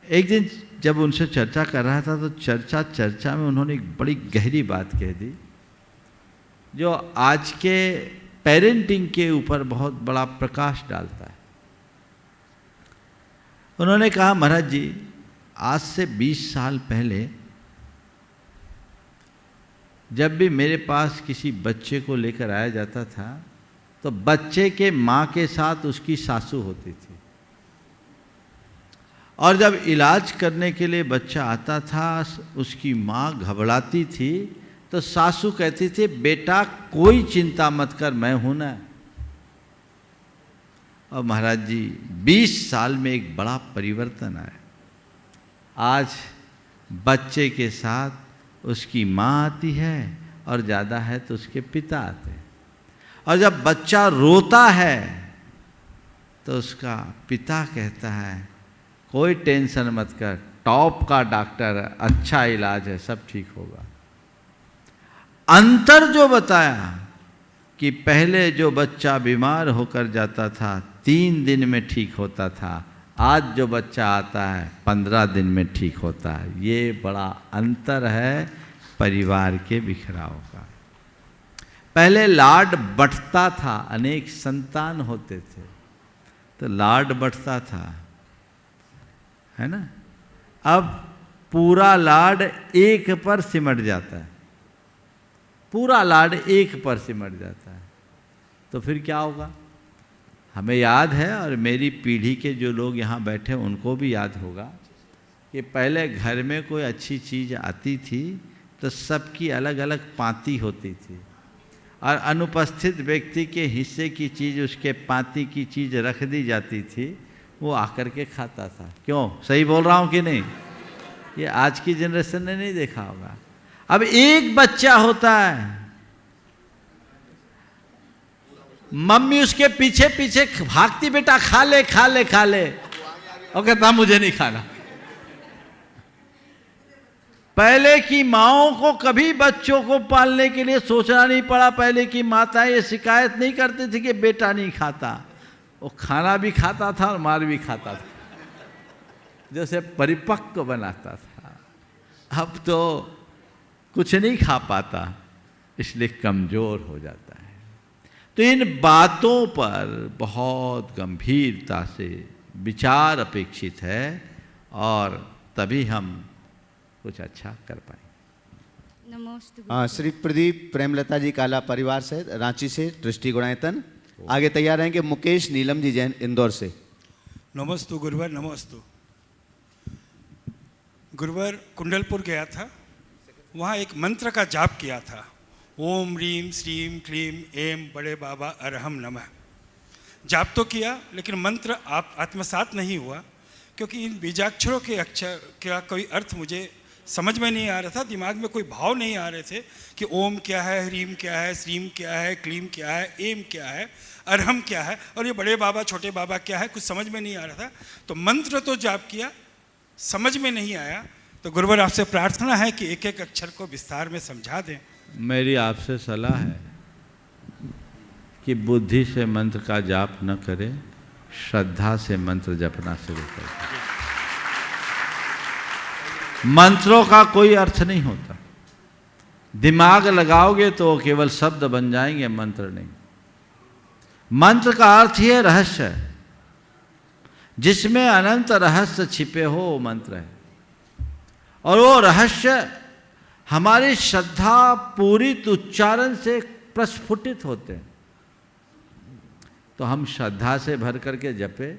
एक दिन जब उनसे चर्चा कर रहा था तो चर्चा में उन्होंने एक बड़ी गहरी बात कह दी, जो आज के पेरेंटिंग के ऊपर बहुत बड़ा प्रकाश डालता है। उन्होंने कहा महाराज जी आज से 20 साल पहले जब भी मेरे पास किसी बच्चे को लेकर आया जाता था तो बच्चे के माँ के साथ उसकी सासू होती थी, और जब इलाज करने के लिए बच्चा आता था उसकी माँ घबराती थी तो सासू कहती थी बेटा कोई चिंता मत कर, मैं हूं ना। और महाराज जी 20 साल में एक बड़ा परिवर्तन आया। आज बच्चे के साथ उसकी माँ आती है और ज़्यादा है तो उसके पिता आते हैं, और जब बच्चा रोता है तो उसका पिता कहता है कोई टेंशन मत कर, टॉप का डॉक्टर है, अच्छा इलाज है, सब ठीक होगा। अंतर जो बताया कि पहले जो बच्चा बीमार होकर जाता था 3 दिन में ठीक होता था, आज जो बच्चा आता है 15 दिन में ठीक होता है। ये बड़ा अंतर है परिवार के बिखराव का। पहले लाड बंटता था, अनेक संतान होते थे तो लाड बंटता था, है ना। अब पूरा लाड एक पर सिमट जाता है, पूरा लाड एक पर सिमट जाता है। तो फिर क्या होगा? हमें याद है और मेरी पीढ़ी के जो लोग यहाँ बैठे उनको भी याद होगा कि पहले घर में कोई अच्छी चीज़ आती थी तो सबकी अलग अलग पाती होती थी, और अनुपस्थित व्यक्ति के हिस्से की चीज़, उसके पाती की चीज़ रख दी जाती थी, वो आकर के खाता था। क्यों? सही बोल रहा हूँ कि नहीं? ये आज की जनरेशन ने नहीं देखा होगा। अब एक बच्चा होता है, मम्मी उसके पीछे पीछे भागती, बेटा खा ले खा ले खा ले, और कहता मुझे नहीं खाना। पहले की माओं को कभी बच्चों को पालने के लिए सोचना नहीं पड़ा। पहले की माताएं ये शिकायत नहीं करती थी कि बेटा नहीं खाता, वो खाना भी खाता था और मार भी खाता था, जैसे परिपक्व बनाता था। अब तो कुछ नहीं खा पाता, इसलिए कमजोर हो जाता है। तो इन बातों पर बहुत गंभीरता से विचार अपेक्षित है, और तभी हम कुछ अच्छा कर पाएंगे। नमोस्तु। श्री प्रदीप प्रेमलता जी काला परिवार से, रांची से, दृष्टि गुणायतन। आगे तैयार रहेंगे मुकेश नीलम जी जैन इंदौर से। नमस्तु गुरुवर, नमस्तु। गुरुवर कुंडलपुर गया था, वहाँ एक मंत्र का जाप किया था, ओम ह्रीम श्रीम क्लीम एम बड़े बाबा अरहम नमः। जाप तो किया लेकिन मंत्र आप आत्मसात नहीं हुआ, क्योंकि इन बीजाक्षरों के अक्षर का कोई अर्थ मुझे समझ में नहीं आ रहा था, दिमाग में कोई भाव नहीं आ रहे थे कि ओम क्या है, ह्रीम क्या है, श्रीम क्या है, क्लीम क्या है, एम क्या है, अरहम क्या है, और ये बड़े बाबा छोटे बाबा क्या है, कुछ समझ में नहीं आ रहा था। तो मंत्र तो जाप किया, समझ में नहीं आया। तो गुरुवर आपसे प्रार्थना है कि एक एक अक्षर को विस्तार में समझा दें। मेरी आपसे सलाह है कि बुद्धि से मंत्र का जाप न करें, श्रद्धा से मंत्र जपना शुरू करें। मंत्रों का कोई अर्थ नहीं होता, दिमाग लगाओगे तो केवल शब्द बन जाएंगे, मंत्र नहीं। मंत्र का अर्थ ही है रहस्य, जिसमें अनंत रहस्य छिपे हो वो मंत्र है, और वो रहस्य हमारी श्रद्धा पूरित उच्चारण से प्रस्फुटित होते हैं। तो हम श्रद्धा से भर करके जपे,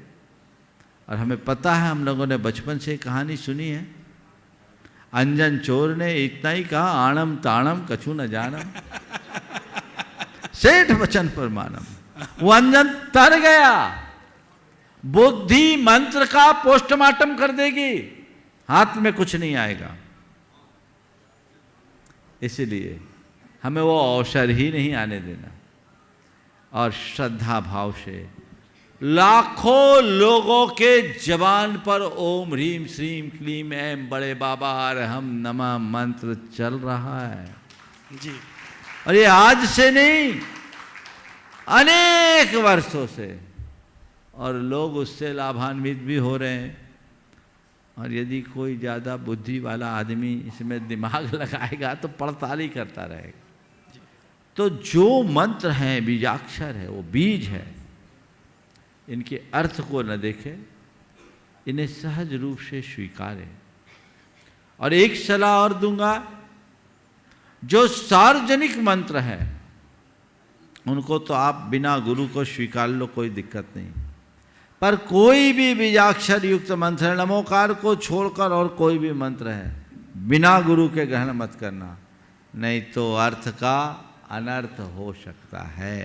और हमें पता है, हम लोगों ने बचपन से कहानी सुनी है, अंजन चोर ने इतना ही कहा, आणम ताणम कछु न जानम सेठ वचन पर मानम। वो अंजन तर गया। बुद्धि मंत्र का पोस्टमार्टम कर देगी, हाथ में कुछ नहीं आएगा। इसलिए हमें वो अवसर ही नहीं आने देना, और श्रद्धा भाव से लाखों लोगों के जबान पर ओम ह्रीम श्रीम क्लीम एम बड़े बाबा अरहम नमः मंत्र चल रहा है जी। और ये आज से नहीं, अनेक वर्षों से, और लोग उससे लाभान्वित भी हो रहे हैं। और यदि कोई ज़्यादा बुद्धि वाला आदमी इसमें दिमाग लगाएगा तो पड़ताल करता रहेगा। तो जो मंत्र हैं, बीजाक्षर है, वो बीज है, इनके अर्थ को न देखे, इन्हें सहज रूप से स्वीकारें। और एक सलाह और दूंगा, जो सार्वजनिक मंत्र है उनको तो आप बिना गुरु को स्वीकार लो, कोई दिक्कत नहीं। पर कोई भी बीजाक्षर युक्त मंत्र है, नमोकार को छोड़कर और कोई भी मंत्र है, बिना गुरु के ग्रहण मत करना, नहीं तो अर्थ का अनर्थ हो सकता है।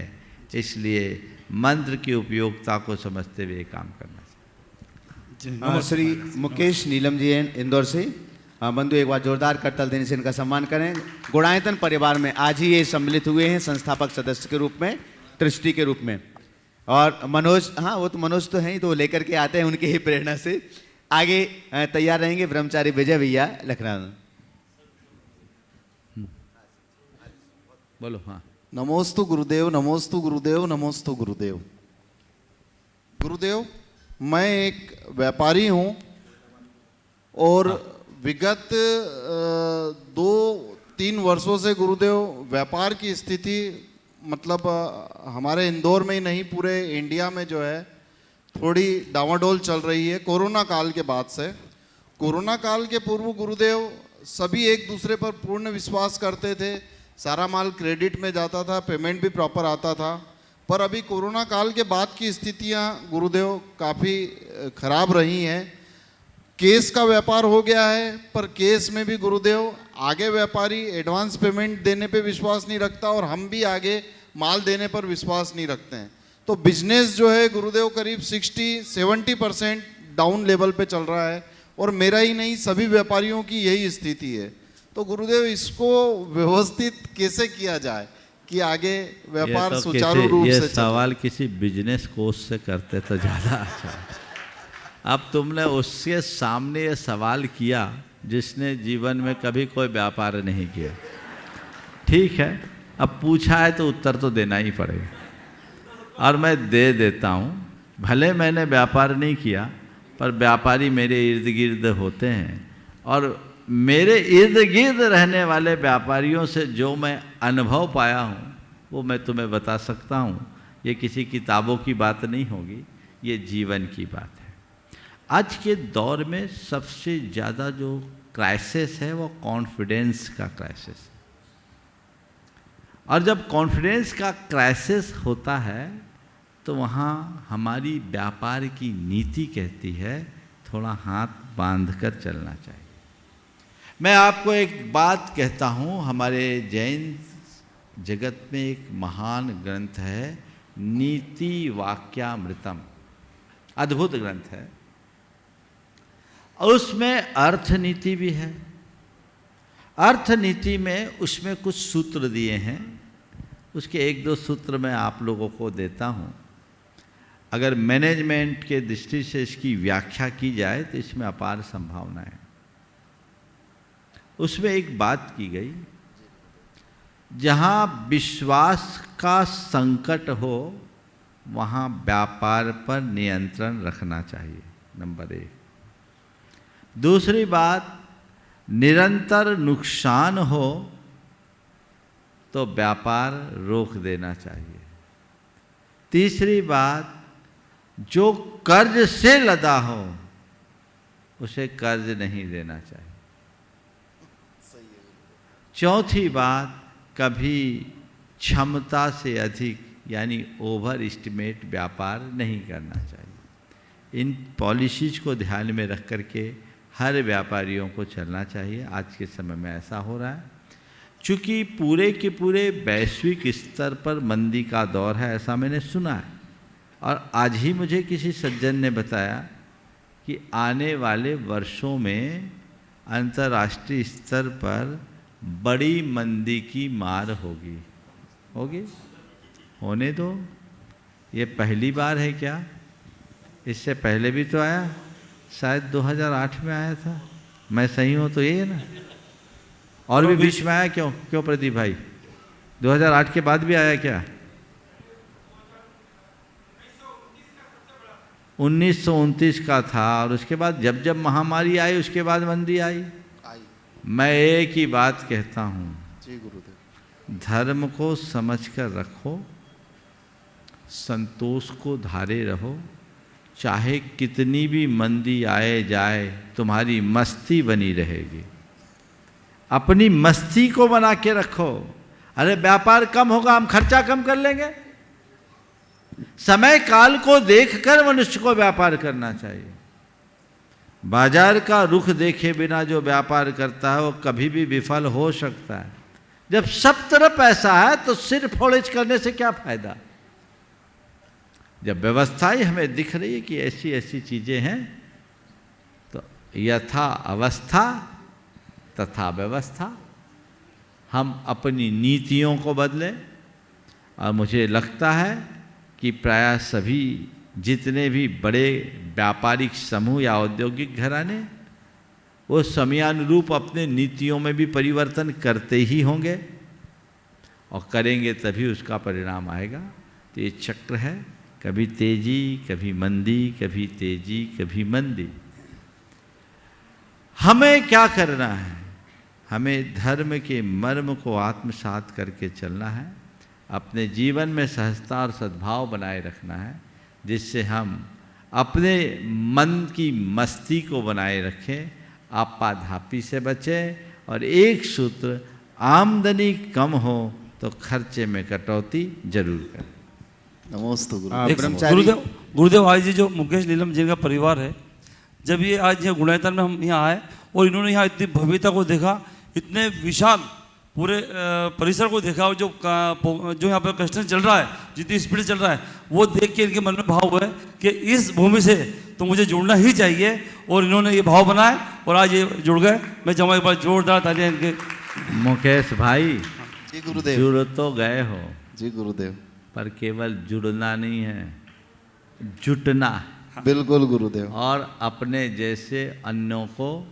इसलिए मंत्र की उपयोगिता को समझते हुए काम करना चाहिए। श्री मुकेश नीलम जी हैं इंदौर से। बंधु एक बार जोरदार करताल देने से इनका सम्मान करें। गुणायतन परिवार में आज ही ये सम्मिलित हुए हैं संस्थापक सदस्य के रूप में, ट्रस्टी के रूप में। और मनोज, हाँ वो तो मनोज तो हैं ही, तो वो लेकर के आते हैं उनके ही प्रेरणा से। आगे तैयार रहेंगे ब्रह्मचारी विजय भैया लखनऊ। बोलो। हाँ, नमोस्तु गुरुदेव, नमोस्तु गुरुदेव, नमोस्तु गुरुदेव। गुरुदेव, मैं एक व्यापारी हूँ और विगत 2-3 वर्षों से गुरुदेव व्यापार की स्थिति मतलब हमारे इंदौर में ही नहीं पूरे इंडिया में जो है थोड़ी डावाडोल चल रही है कोरोना काल के बाद से। कोरोना काल के पूर्व गुरुदेव सभी एक दूसरे पर पूर्ण विश्वास करते थे, सारा माल क्रेडिट में जाता था, पेमेंट भी प्रॉपर आता था। पर अभी कोरोना काल के बाद की स्थितियां गुरुदेव काफ़ी खराब रही हैं। केस का व्यापार हो गया है, पर केस में भी गुरुदेव आगे व्यापारी एडवांस पेमेंट देने पे विश्वास नहीं रखता और हम भी आगे माल देने पर विश्वास नहीं रखते हैं। तो बिजनेस जो है गुरुदेव करीब 60-70% डाउन लेवल पे चल रहा है और मेरा ही नहीं सभी व्यापारियों की यही स्थिति है। तो गुरुदेव इसको व्यवस्थित कैसे किया जाए कि आगे व्यापार सुचारू रूप से चले? सवाल किसी बिजनेस कोच से करते तो ज़्यादा अच्छा। अब तुमने उसके सामने ये सवाल किया जिसने जीवन में कभी कोई व्यापार नहीं किया। ठीक है, अब पूछा है तो उत्तर तो देना ही पड़ेगा और मैं दे देता हूँ। भले मैंने व्यापार नहीं किया, पर व्यापारी मेरे इर्द गिर्द होते हैं और मेरे इर्द गिर्द रहने वाले व्यापारियों से जो मैं अनुभव पाया हूँ वो मैं तुम्हें बता सकता हूँ। ये किसी किताबों की बात नहीं होगी, ये जीवन की बात है। आज के दौर में सबसे ज़्यादा जो क्राइसिस है वो कॉन्फिडेंस का क्राइसिस है। और जब कॉन्फिडेंस का क्राइसिस होता है तो वहाँ हमारी व्यापार की नीति कहती है थोड़ा हाथ बांधकर चलना चाहिए। मैं आपको एक बात कहता हूँ, हमारे जैन जगत में एक महान ग्रंथ है नीति वाक्यामृतम, अद्भुत ग्रंथ है। उसमें अर्थ नीति भी है। अर्थ नीति में उसमें कुछ सूत्र दिए हैं, उसके 1-2 सूत्र मैं आप लोगों को देता हूँ। अगर मैनेजमेंट के दृष्टि से इसकी व्याख्या की जाए तो इसमें अपार संभावना है। उसमें एक बात की गई, जहाँ विश्वास का संकट हो वहाँ व्यापार पर नियंत्रण रखना चाहिए, नंबर 1। दूसरी बात, निरंतर नुकसान हो तो व्यापार रोक देना चाहिए। तीसरी बात, जो कर्ज से लदा हो उसे कर्ज नहीं देना चाहिए। चौथी बात, कभी क्षमता से अधिक यानी ओवर एस्टिमेट व्यापार नहीं करना चाहिए। इन पॉलिसीज को ध्यान में रख करके हर व्यापारियों को चलना चाहिए। आज के समय में ऐसा हो रहा है, चूँकि पूरे के पूरे वैश्विक स्तर पर मंदी का दौर है, ऐसा मैंने सुना है। और आज ही मुझे किसी सज्जन ने बताया कि आने वाले वर्षों में अंतर्राष्ट्रीय स्तर पर बड़ी मंदी की मार होगी। होने दो, ये पहली बार है क्या? इससे पहले भी तो आया, शायद 2008 में आया था, मैं सही हूँ तो ये है ना? और भी बीच में आया क्यों प्रदीप भाई? 2008 के बाद भी आया क्या? 1929 का था और उसके बाद जब जब महामारी आई उसके बाद मंदी आई। मैं एक ही बात कहता हूँ, जी गुरुदेव, धर्म को समझकर रखो, संतोष को धारे रहो, चाहे कितनी भी मंदी आए जाए तुम्हारी मस्ती बनी रहेगी। अपनी मस्ती को बना के रखो। अरे व्यापार कम होगा, हम खर्चा कम कर लेंगे। समय काल को देखकर मनुष्य को व्यापार करना चाहिए। बाजार का रुख देखे बिना जो व्यापार करता है वो कभी भी विफल हो सकता है। जब सब तरफ ऐसा है तो सिर फोड़ेज करने से क्या फायदा। जब व्यवस्था ही हमें दिख रही है कि ऐसी ऐसी चीजें हैं, तो यथा अवस्था तथा व्यवस्था, हम अपनी नीतियों को बदलें। और मुझे लगता है कि प्रायः सभी जितने भी बड़े व्यापारिक समूह या औद्योगिक घराने वो समयानुरूप अपने नीतियों में भी परिवर्तन करते ही होंगे, और करेंगे तभी उसका परिणाम आएगा। तो ये चक्र है, कभी तेजी कभी मंदी, कभी तेजी कभी मंदी। हमें क्या करना है? हमें धर्म के मर्म को आत्मसात करके चलना है। अपने जीवन में सहजता और सद्भाव बनाए रखना है, जिससे हम अपने मन की मस्ती को बनाए रखें, आपाधापी से बचें। और एक सूत्र, आमदनी कम हो तो खर्चे में कटौती जरूर करें। नमोस्तु गुरुदेव आज ये जो मुकेश नीलम जी का परिवार है, जब ये आज यहाँ गुणायतन में हम यहाँ आए और इन्होंने यहाँ इतनी भव्यता को देखा, इतने विशाल पूरे परिसर को देखा, और जो यहाँ पर कंस्ट्रक्शन चल रहा है, जितनी स्पीड चल रहा है, वो देख के इनके मन में भाव हुआ है कि इस भूमि से तो मुझे जुड़ना ही चाहिए। और इन्होंने ये भाव बनाए और आज ये जुड़ गए। मैं चाहूँगा एक बार जोरदार तालियां इनके। मुकेश भाई जी गुरुदेव। जुड़ तो गए हो जी गुरुदेव, पर केवल जुड़ना नहीं है, जुटना। बिल्कुल गुरुदेव। और अपने जैसे अन्यों को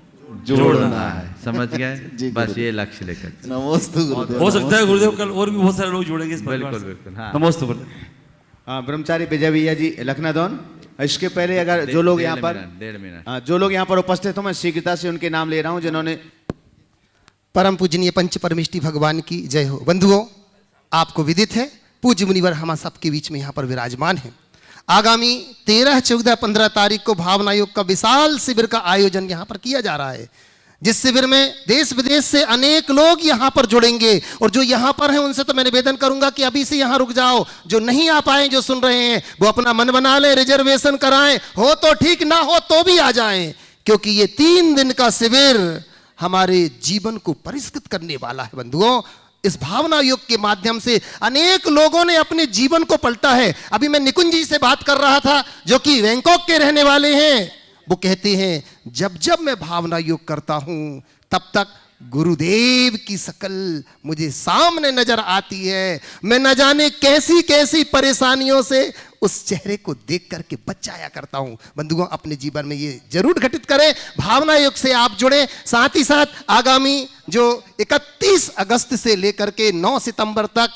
जोड़ना है। समझ गए? बस ये लक्ष्य लेकर। नमोस्तु गुरुदेव। हो सकता है गुरुदेव कल और भी बहुत सारे लोग जुड़ेंगे इस परिवार बिल्कुल से। बिल्कुल। हाँ, नमोस्तु गुरुदेव। ब्रह्मचारी विजय भैया जी लखनादौन। इसके पहले अगर जो लोग यहाँ पर 1.5 मिनट जो लोग यहाँ पर उपस्थित हो, मैं शीघ्रता से उनके नाम ले रहा हूँ जिन्होंने। परम पूजनीय पंच परमेष्टि भगवान की जय हो। बंधुओं, आपको विदित है पूज्य मुनिवर हम सबके बीच में यहाँ पर विराजमान है। आगामी 13, 14, 15 तारीख को भावना योग का विशाल शिविर का आयोजन यहाँ पर किया जा रहा है, जिस शिविर में देश विदेश से अनेक लोग यहाँ पर जुड़ेंगे। और जो यहाँ पर हैं उनसे तो मैं निवेदन करूंगा कि अभी से यहाँ रुक जाओ। जो नहीं आ पाए, जो सुन रहे हैं, वो अपना मन बना लें, रिजर्वेशन कराएं, हो तो ठीक, ना हो तो भी आ जाएं, क्योंकि ये 3 दिन का शिविर हमारे जीवन को परिष्कृत करने वाला है। बंधुओं, इस भावना योग के माध्यम से अनेक लोगों ने अपने जीवन को पलटा है। अभी मैं निकुंज जी से बात कर रहा था, जो कि बैंकॉक के रहने वाले हैं। वो कहते हैं, जब जब मैं भावना योग करता हूं तब तक गुरुदेव की शकल मुझे सामने नजर आती है। मैं न जाने कैसी कैसी परेशानियों से उस चेहरे को देख करके बच जाया करता हूं। बंधुओं, अपने जीवन में ये जरूर घटित करें। भावना योग से आप जुड़े। साथ ही साथ आगामी जो 31 अगस्त से लेकर के 9 सितंबर तक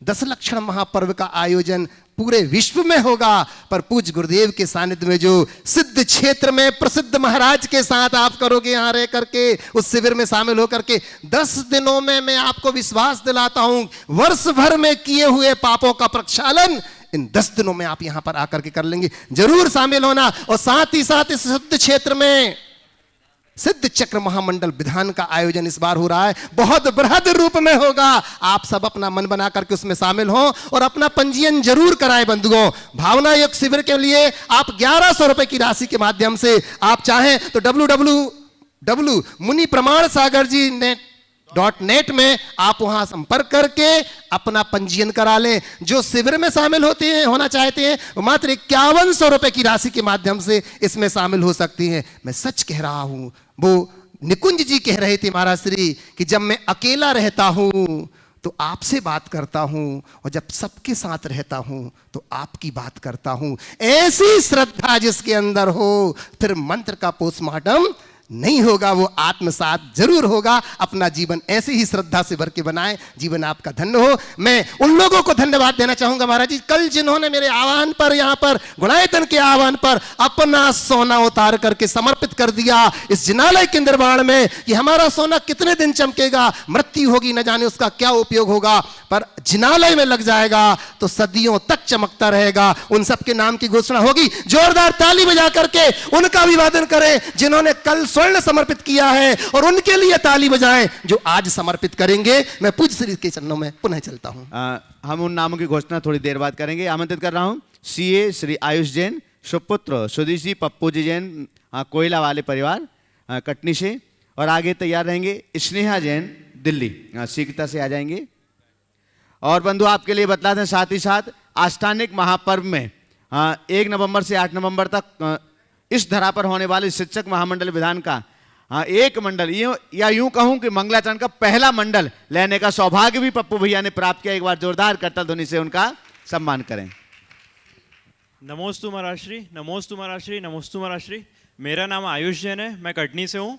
10 लक्षण महापर्व का आयोजन पूरे विश्व में होगा, पर पूज्य गुरुदेव के सानिध्य में जो सिद्ध क्षेत्र में प्रसिद्ध महाराज के साथ आप करोगे, यहाँ रह करके उस शिविर में शामिल होकर के 10 दिनों में मैं आपको विश्वास दिलाता हूं, वर्ष भर में किए हुए पापों का प्रक्षालन इन 10 दिनों में आप यहां पर आकर के कर लेंगे। जरूर शामिल होना। और साथ ही साथ इस सिद्ध क्षेत्र में सिद्ध चक्र महामंडल विधान का आयोजन इस बार हो रहा है, बहुत बृहद रूप में होगा। आप सब अपना मन बना करके उसमें शामिल हो और अपना पंजीयन जरूर कराएं। बंधुओं, भावना योग शिविर के लिए आप 1100 रुपए की राशि के माध्यम से आप चाहें तो www.मुनिप्रमाणसागरजी.net में आप वहां संपर्क करके अपना पंजीयन करा लें। जो शिविर में शामिल होना चाहते हैं वो मात्र 5100 रुपए की राशि के माध्यम से इसमें शामिल हो सकती हैं। मैं सच कह रहा हूं, वो निकुंज जी कह रहे थे महाराज श्री कि जब मैं अकेला रहता हूं तो आपसे बात करता हूं, और जब सबके साथ रहता हूं तो आपकी बात करता हूं। ऐसी श्रद्धा जिसके अंदर हो, फिर मंत्र का पोस्टमार्टम नहीं होगा, वो आत्मसात जरूर होगा। अपना जीवन ऐसे ही श्रद्धा से भर के बनाएं, जीवन आपका धन्य हो। मैं उन लोगों को धन्यवाद देना चाहूंगा महाराज जी, कल जिन्होंने मेरे आह्वान पर, यहाँ पर गुणायतन के आह्वान पर अपना सोना उतार करके समर्पित कर दिया इस जिनालय के निर्माण में, कि हमारा सोना कितने दिन चमकेगा, मृत्यु होगी न जाने उसका क्या उपयोग होगा, पर जिनालय में लग जाएगा तो सदियों तक चमकता रहेगा। उन सब के नाम की घोषणा होगी। जोरदार ताली बजा करके उनका अभिवादन करें जिन्होंने कल स्वर्ण समर्पित किया है, और उनके लिए ताली बजाएं जो आज समर्पित करेंगे। मैं पूज्य श्री के चरणों में पुनः चलता हूं। हम उन नामों की घोषणा थोड़ी देर बाद करेंगे। आमंत्रित कर रहा हूं सीए श्री आयुष जैन, सुपुत्र सुधीशी पप्पू जी जैन, कोयला वाले परिवार कटनी से, और आगे तैयार रहेंगे स्नेहा जैन दिल्ली सीकता से आ जाएंगे। और बंधु आपके लिए बतला दें साथ ही साथ आष्टानिक महापर्व में 1 नवंबर से 8 नवंबर तक इस धरा पर होने वाले शिक्षक महामंडल विधान का एक मंडल या यूं कहूं कि मंगलाचरण का पहला मंडल लेने का सौभाग्य भी पप्पू भैया ने प्राप्त किया। एक बार जोरदार करताल ध्वनि से उनका सम्मान करें। नमोस्तु महाराष्ट्री, नमोस्तु महाराष्ट्री, नमोस्तु महाराष्ट्री। मेरा नाम आयुष जैन है, मैं कटनी से हूँ।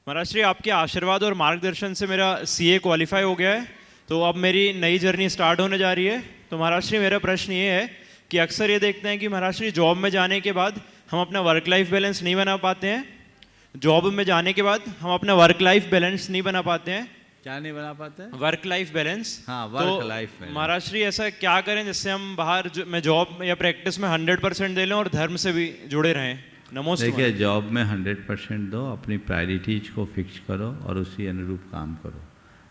महाराष्ट्री आपके आशीर्वाद और मार्गदर्शन से मेरा सीए क्वालिफाई हो गया है, तो अब मेरी नई जर्नी स्टार्ट होने जा रही है। तो महाराष्ट्री मेरा प्रश्न ये है कि अक्सर ये देखते हैं कि महाराष्ट्री जॉब में जाने के बाद हम अपना वर्क लाइफ बैलेंस नहीं बना पाते हैं। जॉब में जाने के बाद हम अपना वर्क लाइफ बैलेंस नहीं बना पाते हैं। क्या नहीं बना पाते हैं? Work life balance. हाँ, वर्क लाइफ बैलेंस। महाराष्ट्री ऐसा क्या करें जिससे हम बाहर में जॉब या प्रैक्टिस में 100% दे लें और धर्म से भी जुड़े रहें? नमस्ते। देखिए, जॉब में 100% दो, अपनी प्रायोरिटीज को फिक्स करो और उसी अनुरूप काम करो।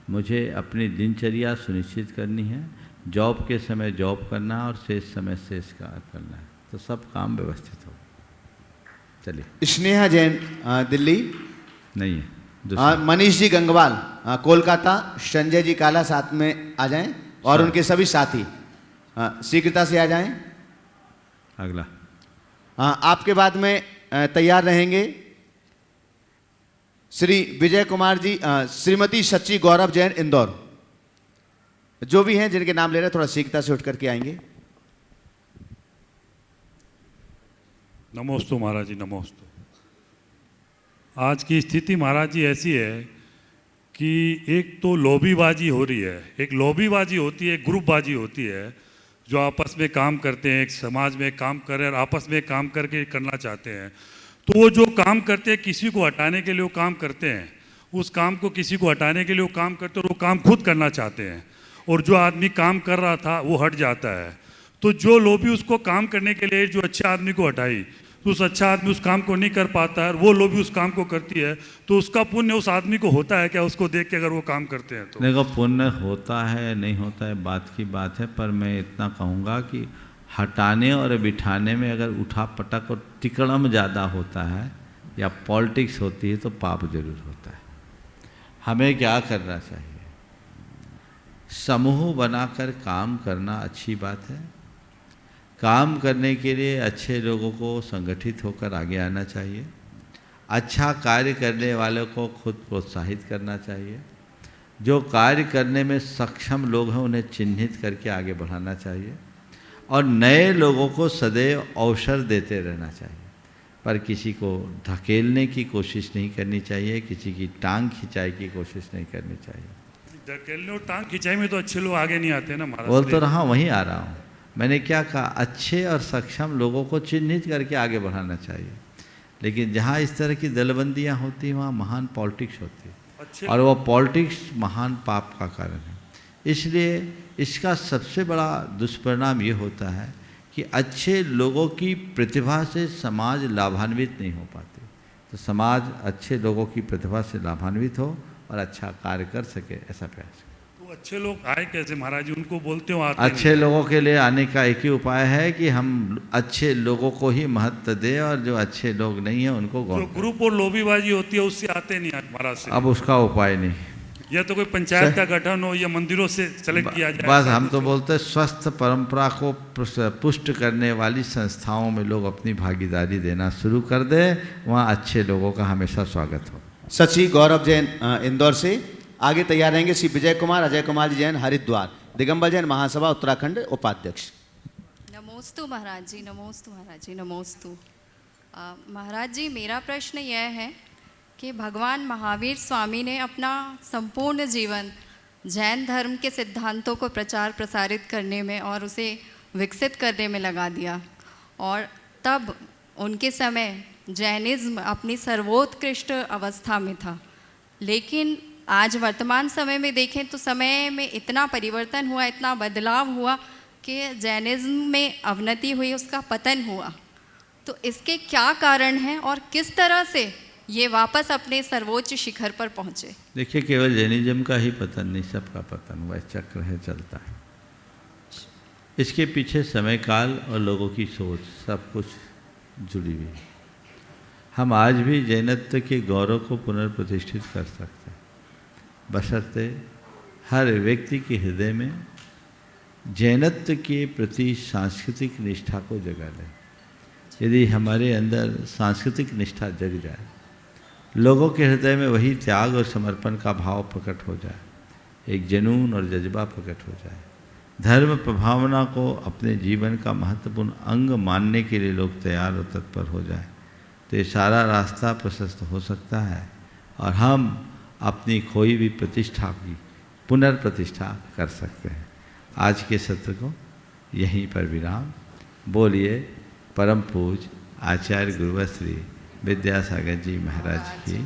मुझे अपनी दिनचर्या सुनिश्चित करनी है, जॉब के समय जॉब करना और शेष समय शेष करना है, तो सब काम व्यवस्थित हो। चलिए। स्नेहा जैन दिल्ली नहीं है। मनीष जी गंगवाल कोलकाता, संजय जी काला साथ में आ जाएं, और उनके सभी साथी शीघ्रता से आ जाएं। अगला आपके बाद में तैयार रहेंगे श्री विजय कुमार जी, श्रीमती सच्ची गौरव जैन इंदौर। जो भी हैं जिनके नाम ले रहे हैं थोड़ा शीघ्रता से उठ करके आएंगे। नमोस्तु महाराज जी, नमोस्तु। आज की स्थिति महाराज जी ऐसी है कि एक तो लॉबीबाजी हो रही है, एक लॉबीबाजी होती है, एक ग्रुपबाजी होती है, जो आपस में काम करते हैं, एक समाज में काम कर रहे हैं और आपस में काम करके करना चाहते हैं। तो वो जो काम करते हैं किसी को हटाने के लिए वो काम करते हैं, उस काम को किसी को हटाने के लिए वो काम करते हैं और वो काम खुद करना चाहते हैं, और जो आदमी काम कर रहा था वो हट जाता है। तो जो लोभी उसको काम करने के लिए जो अच्छे आदमी को हटाई, तो उस अच्छा आदमी उस काम को नहीं कर पाता है, और वो लोभी उस काम को करती है, तो उसका पुण्य उस आदमी को होता है क्या? उसको देख के अगर वो काम करते हैं तो देखो, पुण्य होता है नहीं होता है बात की बात है, पर मैं इतना कहूँगा कि हटाने और बिठाने में अगर उठा पटक और तिकड़म ज़्यादा होता है या पॉलिटिक्स होती है तो पाप जरूर होता है। हमें क्या करना चाहिए? समूह बनाकर काम करना अच्छी बात है। काम करने के लिए अच्छे लोगों को संगठित होकर आगे आना चाहिए। अच्छा कार्य करने वालों को खुद प्रोत्साहित करना चाहिए। जो कार्य करने में सक्षम लोग हैं उन्हें चिन्हित करके आगे बढ़ाना चाहिए, और नए लोगों को सदैव अवसर देते रहना चाहिए, पर किसी को धकेलने की कोशिश नहीं करनी चाहिए, किसी की टांग खिंचाई की कोशिश नहीं करनी चाहिए। धकेलने और टांग खिंचाई में तो अच्छे लोग आगे नहीं आते ना महाराज। बोल तो रहा वहीं आ रहा हूँ। मैंने क्या कहा? अच्छे और सक्षम लोगों को चिन्हित करके आगे बढ़ाना चाहिए, लेकिन जहाँ इस तरह की दलबंदियाँ होती हैं वहाँ महान पॉलिटिक्स होती है, और वो पॉलिटिक्स महान पाप का कारण है। इसलिए इसका सबसे बड़ा दुष्परिणाम ये होता है कि अच्छे लोगों की प्रतिभा से समाज लाभान्वित नहीं हो पाते। तो समाज अच्छे लोगों की प्रतिभा से लाभान्वित हो और अच्छा कार्य कर सके, ऐसा प्रयास। तो अच्छे लोग आए कैसे महाराज जी? उनको बोलते हो आते अच्छे लोगों के लिए आने का एक ही उपाय है कि हम अच्छे लोगों को ही महत्व दें, और जो अच्छे लोग नहीं हैं उनको गौर जो ग्रुप और लॉबीबाजी होती है उससे आते नहीं महाराज से। अब उसका उपाय नहीं, या तो कोई पंचायत का गठन हो या मंदिरों से सेलेक्ट किया जाए। बस हम तो बोलते हैं स्वस्थ परंपरा को पुष्ट करने वाली संस्थाओं में लोग अपनी भागीदारी देना शुरू कर दे, वहाँ अच्छे लोगों का हमेशा स्वागत हो। सची गौरव जैन इंदौर से। आगे तैयार रहेंगे श्री विजय कुमार अजय कुमार जी जैन हरिद्वार, दिगंबर जैन महासभा उत्तराखंड उपाध्यक्ष। नमोस्तु महाराज जी, नमोस्तु महाराज जी, नमोस्तु। महाराज जी, मेरा प्रश्न यह है कि भगवान महावीर स्वामी ने अपना संपूर्ण जीवन जैन धर्म के सिद्धांतों को प्रचार प्रसारित करने में और उसे विकसित करने में लगा दिया, और तब उनके समय जैनिज्म अपनी सर्वोत्कृष्ट अवस्था में था। लेकिन आज वर्तमान समय में देखें तो समय में इतना परिवर्तन हुआ, इतना बदलाव हुआ कि जैनिज़्म में अवनति हुई, उसका पतन हुआ। तो इसके क्या कारण हैं और किस तरह से ये वापस अपने सर्वोच्च शिखर पर पहुँचे? देखिए, केवल जैनिज्म का ही पतन नहीं, सबका पतन हुआ, चक्र है, चलता है। इसके पीछे समय काल और लोगों की सोच सब कुछ जुड़ी हुई है। हम आज भी जैनत्व के गौरव को पुनर्प्रतिष्ठित कर सकते हैं, बशर्ते हर व्यक्ति के हृदय में जैनत्व के प्रति सांस्कृतिक निष्ठा को जगा लें। यदि हमारे अंदर सांस्कृतिक निष्ठा जग जाए, लोगों के हृदय में वही त्याग और समर्पण का भाव प्रकट हो जाए, एक जुनून और जज्बा प्रकट हो जाए, धर्म प्रभावना को अपने जीवन का महत्वपूर्ण अंग मानने के लिए लोग तैयार और तत्पर हो जाए, तो ये सारा रास्ता प्रशस्त हो सकता है और हम अपनी खोई हुई प्रतिष्ठा की पुनर्प्रतिष्ठा कर सकते हैं। आज के सत्र को यहीं पर विराम। बोलिए परम पूज्य आचार्य गुरुवर श्री विद्यासागर जी महाराज की